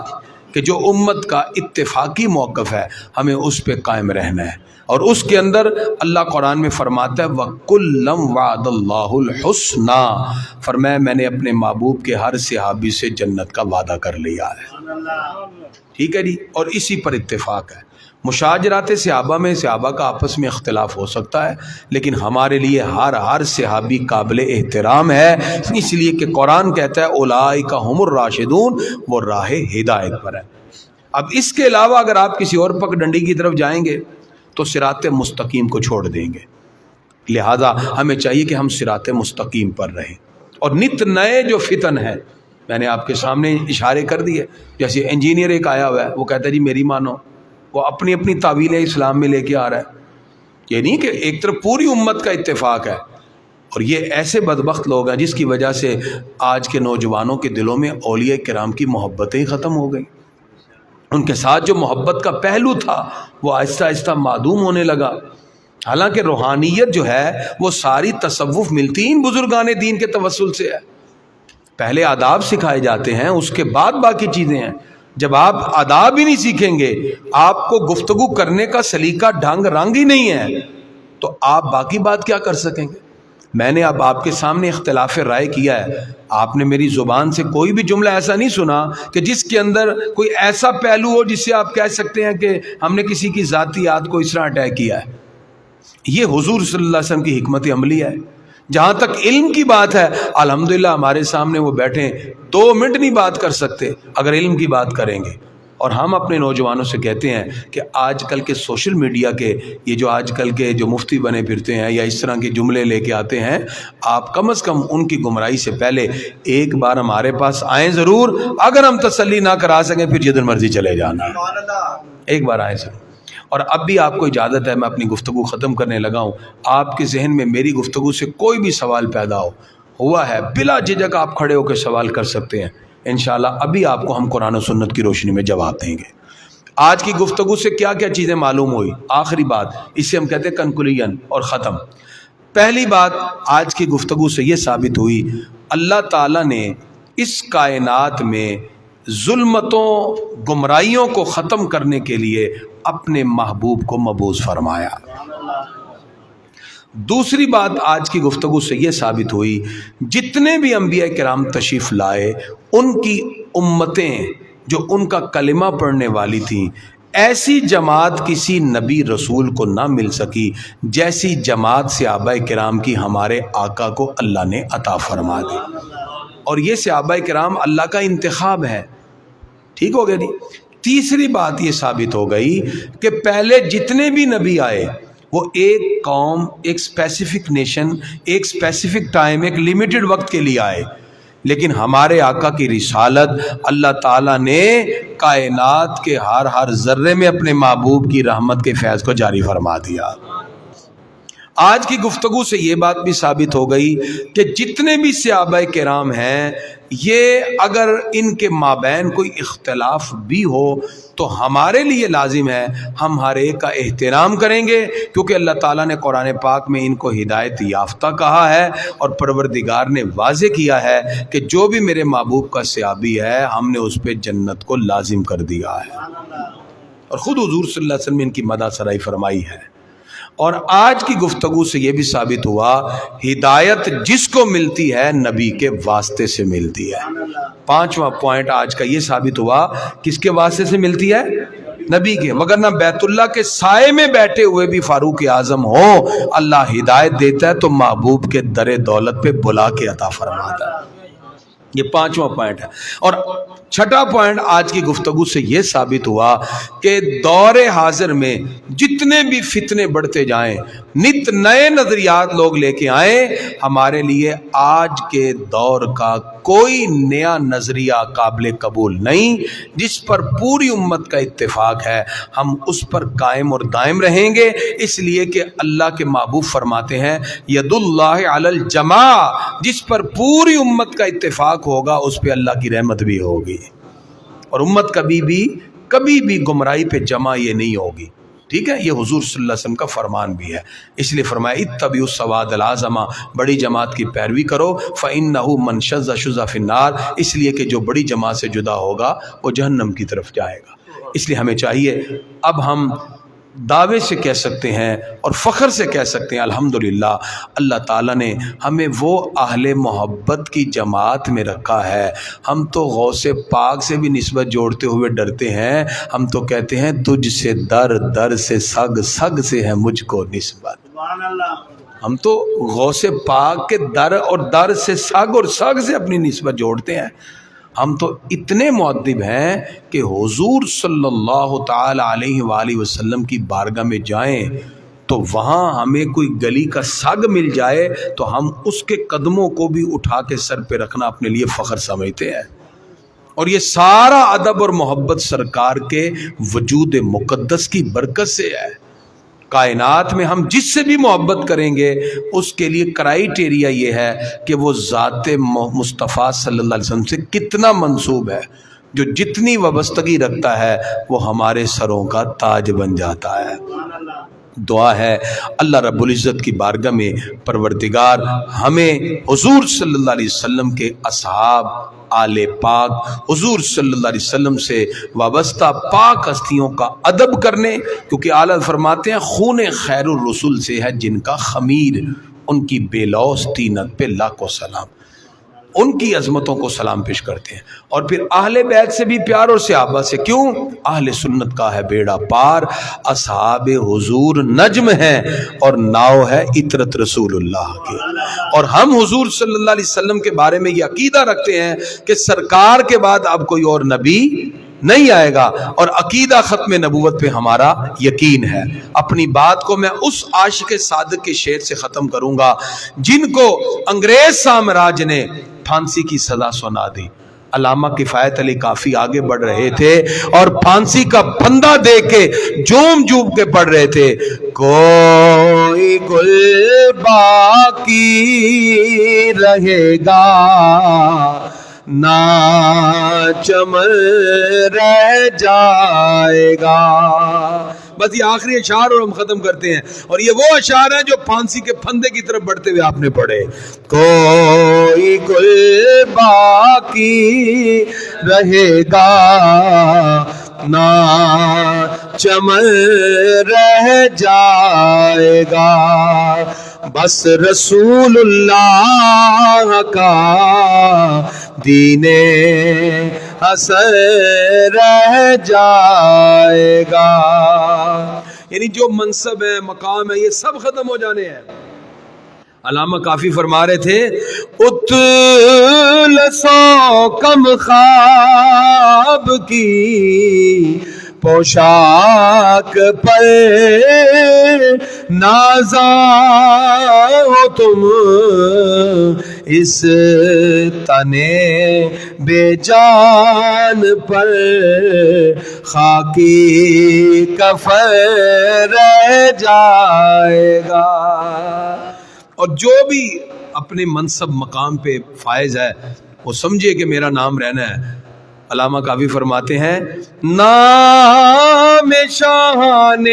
کہ جو امت کا اتفاقی موقف ہے ہمیں اس پہ قائم رہنا ہے، اور اس کے اندر اللہ قرآن میں فرماتا ہے وَكُلًّا وَعَدَ اللَّهُ الْحُسْنَى، فرمایا میں نے اپنے محبوب کے ہر صحابی سے جنت کا وعدہ کر لیا ہے۔ ٹھیک ہے جی، اور اسی پر اتفاق ہے۔ مشاجرات صحابہ میں صحابہ کا آپس میں اختلاف ہو سکتا ہے، لیکن ہمارے لیے ہر صحابی قابل احترام ہے، اس لیے کہ قرآن کہتا ہے اولئک ھم الراشدون، وہ راہ ہدایت پر ہے۔ اب اس کے علاوہ اگر آپ کسی اور پگ ڈنڈی کی طرف جائیں گے تو صراط مستقیم کو چھوڑ دیں گے، لہذا ہمیں چاہیے کہ ہم صراط مستقیم پر رہیں۔ اور نت نئے جو فتن ہیں میں نے آپ کے سامنے اشارے کر دیے، جیسے انجینئر ایک آیا ہوا ہے، وہ کہتا ہے جی میری مانو، وہ اپنی اپنی تعویل اسلام میں لے کے آ رہا ہے۔ یہ نہیں کہ ایک طرف پوری امت کا اتفاق ہے، اور یہ ایسے بدبخت لوگ ہیں جس کی وجہ سے آج کے نوجوانوں کے دلوں میں اولیاء کرام کی محبتیں ختم ہو گئیں. ان کے ساتھ جو محبت کا پہلو تھا وہ آہستہ آہستہ معدوم ہونے لگا. حالانکہ روحانیت جو ہے وہ ساری تصوف ملتی ان بزرگان دین کے توسل سے ہے. پہلے آداب سکھائے جاتے ہیں، اس کے بعد باقی چیزیں ہیں. جب آپ آداب ہی نہیں سیکھیں گے، آپ کو گفتگو کرنے کا سلیقہ ڈھنگ رنگ ہی نہیں ہے، تو آپ باقی بات کیا کر سکیں گے؟ میں نے اب آپ کے سامنے اختلاف رائے کیا ہے، آپ نے میری زبان سے کوئی بھی جملہ ایسا نہیں سنا کہ جس کے اندر کوئی ایسا پہلو ہو جس سے آپ کہہ سکتے ہیں کہ ہم نے کسی کی ذاتیات کو اس طرح اٹیک کیا ہے. یہ حضور صلی اللہ علیہ وسلم کی حکمت عملی ہے. جہاں تک علم کی بات ہے، الحمدللہ ہمارے سامنے وہ بیٹھے 2 منٹ نہیں بات کر سکتے اگر علم کی بات کریں گے. اور ہم اپنے نوجوانوں سے کہتے ہیں کہ آج کل کے سوشل میڈیا کے یہ جو آج کل کے جو مفتی بنے پھرتے ہیں یا اس طرح کے جملے لے کے آتے ہیں، آپ کم از کم ان کی گمراہی سے پہلے ایک بار ہمارے پاس آئیں ضرور. اگر ہم تسلی نہ کرا سکیں پھر جدھر مرضی چلے جانا، ایک بار آئیں ضرور. اور اب بھی آپ کو اجازت ہے، میں اپنی گفتگو ختم کرنے لگا ہوں. آپ کے ذہن میں میری گفتگو سے کوئی بھی سوال پیدا ہوا ہے، بلا جھجک آپ کھڑے ہو کے سوال کر سکتے ہیں. انشاءاللہ ابھی آپ کو ہم قرآن و سنت کی روشنی میں جواب دیں گے. آج کی گفتگو سے کیا کیا چیزیں معلوم ہوئی؟ آخری بات، اسے ہم کہتے ہیں کنکلوژن اور ختم. پہلی بات آج کی گفتگو سے یہ ثابت ہوئی، اللہ تعالیٰ نے اس کائنات میں ظلمتوں گمراہیوں کو ختم کرنے کے لیے اپنے محبوب کو مبعوث فرمایا. دوسری بات آج کی گفتگو سے یہ ثابت ہوئی، جتنے بھی انبیاء کرام تشریف لائے ان کی امتیں جو ان کا کلمہ پڑھنے والی تھیں، ایسی جماعت کسی نبی رسول کو نہ مل سکی جیسی جماعت صحابہ کرام کی ہمارے آقا کو اللہ نے عطا فرما دی. اور یہ صحابہ کرام اللہ کا انتخاب ہے. ٹھیک ہو گیا جی. تیسری بات یہ ثابت ہو گئی کہ پہلے جتنے بھی نبی آئے وہ ایک قوم، ایک اسپیسیفک نیشن، ایک اسپیسیفک ٹائم، ایک لیمیٹڈ وقت کے لیے آئے. لیکن ہمارے آقا کی رسالت اللہ تعالیٰ نے کائنات کے ہر ذرے میں اپنے محبوب کی رحمت کے فیض کو جاری فرما دیا. آج کی گفتگو سے یہ بات بھی ثابت ہو گئی کہ جتنے بھی صحابہ کرام ہیں، یہ اگر ان کے مابین کوئی اختلاف بھی ہو تو ہمارے لیے لازم ہے ہم ہر ایک کا احترام کریں گے، کیونکہ اللہ تعالیٰ نے قرآن پاک میں ان کو ہدایت یافتہ کہا ہے اور پروردگار نے واضح کیا ہے کہ جو بھی میرے محبوب کا صحابی ہے ہم نے اس پہ جنت کو لازم کر دیا ہے. اور خود حضور صلی اللہ علیہ وسلم نے ان کی مدح سرائی فرمائی ہے. اور آج کی گفتگو سے یہ بھی ثابت ہوا، ہدایت جس کو ملتی ہے نبی کے واسطے سے ملتی ہے. 5واں پوائنٹ آج کا یہ ثابت ہوا، کس کے واسطے سے ملتی ہے؟ نبی کے. وگرنہ بیت اللہ کے سائے میں بیٹھے ہوئے بھی فاروق اعظم ہو، اللہ ہدایت دیتا ہے تو محبوب کے در دولت پہ بلا کے عطا فرماتا ہے. یہ 5واں پوائنٹ ہے. اور 6واں پوائنٹ آج کی گفتگو سے یہ ثابت ہوا کہ دور حاضر میں جتنے بھی فتنے بڑھتے جائیں، نت نئے نظریات لوگ لے کے آئیں، ہمارے لیے آج کے دور کا کوئی نیا نظریہ قابل قبول نہیں. جس پر پوری امت کا اتفاق ہے ہم اس پر قائم اور دائم رہیں گے، اس لیے کہ اللہ کے محبوب فرماتے ہیں ید اللہ علی الجماع، جس پر پوری امت کا اتفاق ہوگا اس پہ اللہ کی رحمت بھی ہوگی. اور امت کبھی بھی گمراہی پہ جمع یہ نہیں ہوگی. ٹھیک ہے، یہ حضور صلی اللہ علیہ وسلم کا فرمان بھی ہے. اس لیے فرمایا اتبعوا السواد العظمہ، بڑی جماعت کی پیروی کرو، فإنہ من شذ شذ فی النار، اس لیے کہ جو بڑی جماعت سے جدا ہوگا وہ جہنم کی طرف جائے گا. اس لیے ہمیں چاہیے، اب ہم دعوے سے کہہ سکتے ہیں اور فخر سے کہہ سکتے ہیں الحمدللہ اللہ تعالیٰ نے ہمیں وہ اہل محبت کی جماعت میں رکھا ہے. ہم تو غوث پاک سے بھی نسبت جوڑتے ہوئے ڈرتے ہیں. ہم تو کہتے ہیں تجھ سے در سے سگ سے ہے مجھ کو نسبت. ہم تو غوث پاک کے در سے سگ اور سگ سے اپنی نسبت جوڑتے ہیں. ہم تو اتنے مؤدب ہیں کہ حضور صلی اللہ تعالی علیہ وآلہ وسلم کی بارگاہ میں جائیں تو وہاں ہمیں کوئی گلی کا سگ مل جائے تو ہم اس کے قدموں کو بھی اٹھا کے سر پہ رکھنا اپنے لیے فخر سمجھتے ہیں. اور یہ سارا ادب اور محبت سرکار کے وجود مقدس کی برکت سے ہے. کائنات میں ہم جس سے بھی محبت کریں گے اس کے لیے کرائیٹیریا یہ ہے کہ وہ ذات مصطفیٰ صلی اللہ علیہ وسلم سے کتنا منسوب ہے. جو جتنی وابستگی رکھتا ہے وہ ہمارے سروں کا تاج بن جاتا ہے. دعا ہے اللہ رب العزت کی بارگاہ میں پروردگار ہمیں حضور صلی اللہ علیہ وسلم کے اصحاب، آل پاک، حضور صلی اللہ علیہ وسلم سے وابستہ پاک ہستیوں کا ادب کرنے، کیونکہ اعلیٰ فرماتے ہیں خون خیر الرسول سے ہے جن کا خمیر، ان کی بے لوث طینت پہ لاکھوں سلام، ان کی عظمتوں کو سلام پیش کرتے ہیں. اور پھر اہل بیت سے بھی پیار اور صحابہ سے. کیوں؟ اہل سنت کا ہے بیڑا پار، اصحاب حضور نجم ہیں اور ناؤ ہے عطرت رسول اللہ کی. اور ہم حضور صلی اللہ علیہ وسلم کے بارے میں یہ عقیدہ رکھتے ہیں کہ سرکار کے بعد اب کوئی اور نبی نہیں آئے گا، اور عقیدہ ختم نبوت پہ ہمارا یقین ہے. اپنی بات کو میں اس عاشق صادق کے شعر سے ختم کروں گا جن کو انگریز سامراج نے پھانسی کی سزا سنا دی. علامہ کفایت علی کافی آگے بڑھ رہے تھے اور پھانسی کا پھندا دے کے جوم جوم کے پڑھ رہے تھے، کوئی گل باقی رہے گا نہ چمن رہ جائے گا. بس یہ آخری اشعار اور ہم ختم کرتے ہیں، اور یہ وہ اشعار ہیں جو پھانسی کے پھندے کی طرف بڑھتے ہوئے آپ نے پڑھے. کوئی گل باقی رہے گا نہ چمن رہ جائے گا، بس رسول اللہ کا دین حسن رہ جائے گا. یعنی جو منصب ہے، مقام ہے، یہ سب ختم ہو جانے ہیں. علامہ کافی فرما رہے تھے، اتل سو کم خواب کی پوشاک پر نازا ہو تم، اس تنے بے جان پر خاکی کفن رہ جائے گا. اور جو بھی اپنے منصب مقام پہ فائز ہے وہ سمجھے کہ میرا نام رہنا ہے. علامہ کافی فرماتے ہیں، نام شاہان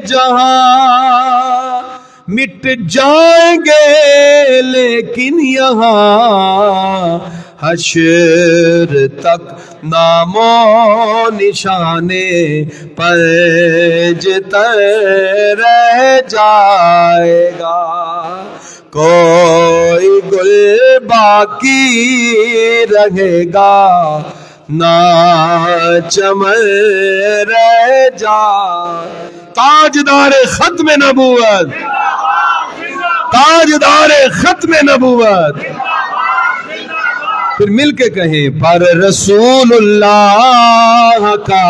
جہاں مٹ جائیں گے لیکن یہاں حشر تک نام و نشانے پنجتر رہ جائے گا. کوئی گل باقی رہے گا نہ چمن رہ جائے. تاجدار ختم نبوت، تاجدار ختم نبوت. پھر مل کے کہیں، پر رسول اللہ کا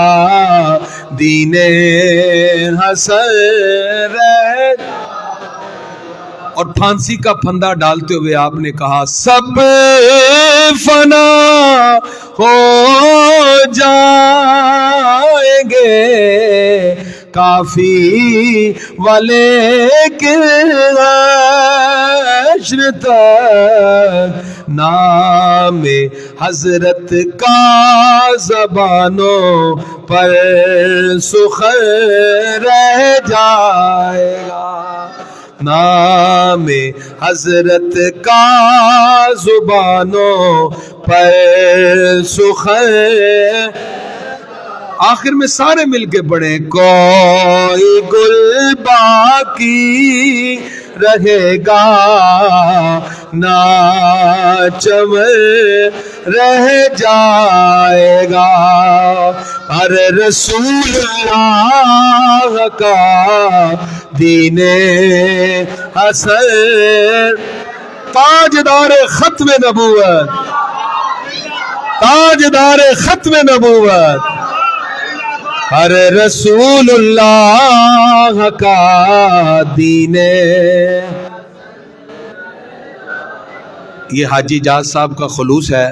دین حسن رہ. اور پھانسی کا پھندا ڈالتے ہوئے آپ نے کہا، سب فنا ہو جائیں گے کافی والے کے حشر تک نام حضرت کا زبانوں پر سخن رہ جائے گا. نام حضرت کا زبانوں پر سخن. آخر میں سارے مل کے پڑھیں، کوئی گل باقی رہے گا نہ چمن رہ جائے گا، ہر رسول اللہ کا دین حسن. تاجدار ختم نبوت، تاجدار ختم نبوت، ہر رسول اللہ کا دین. یہ حاجی جاز صاحب کا خلوص ہے.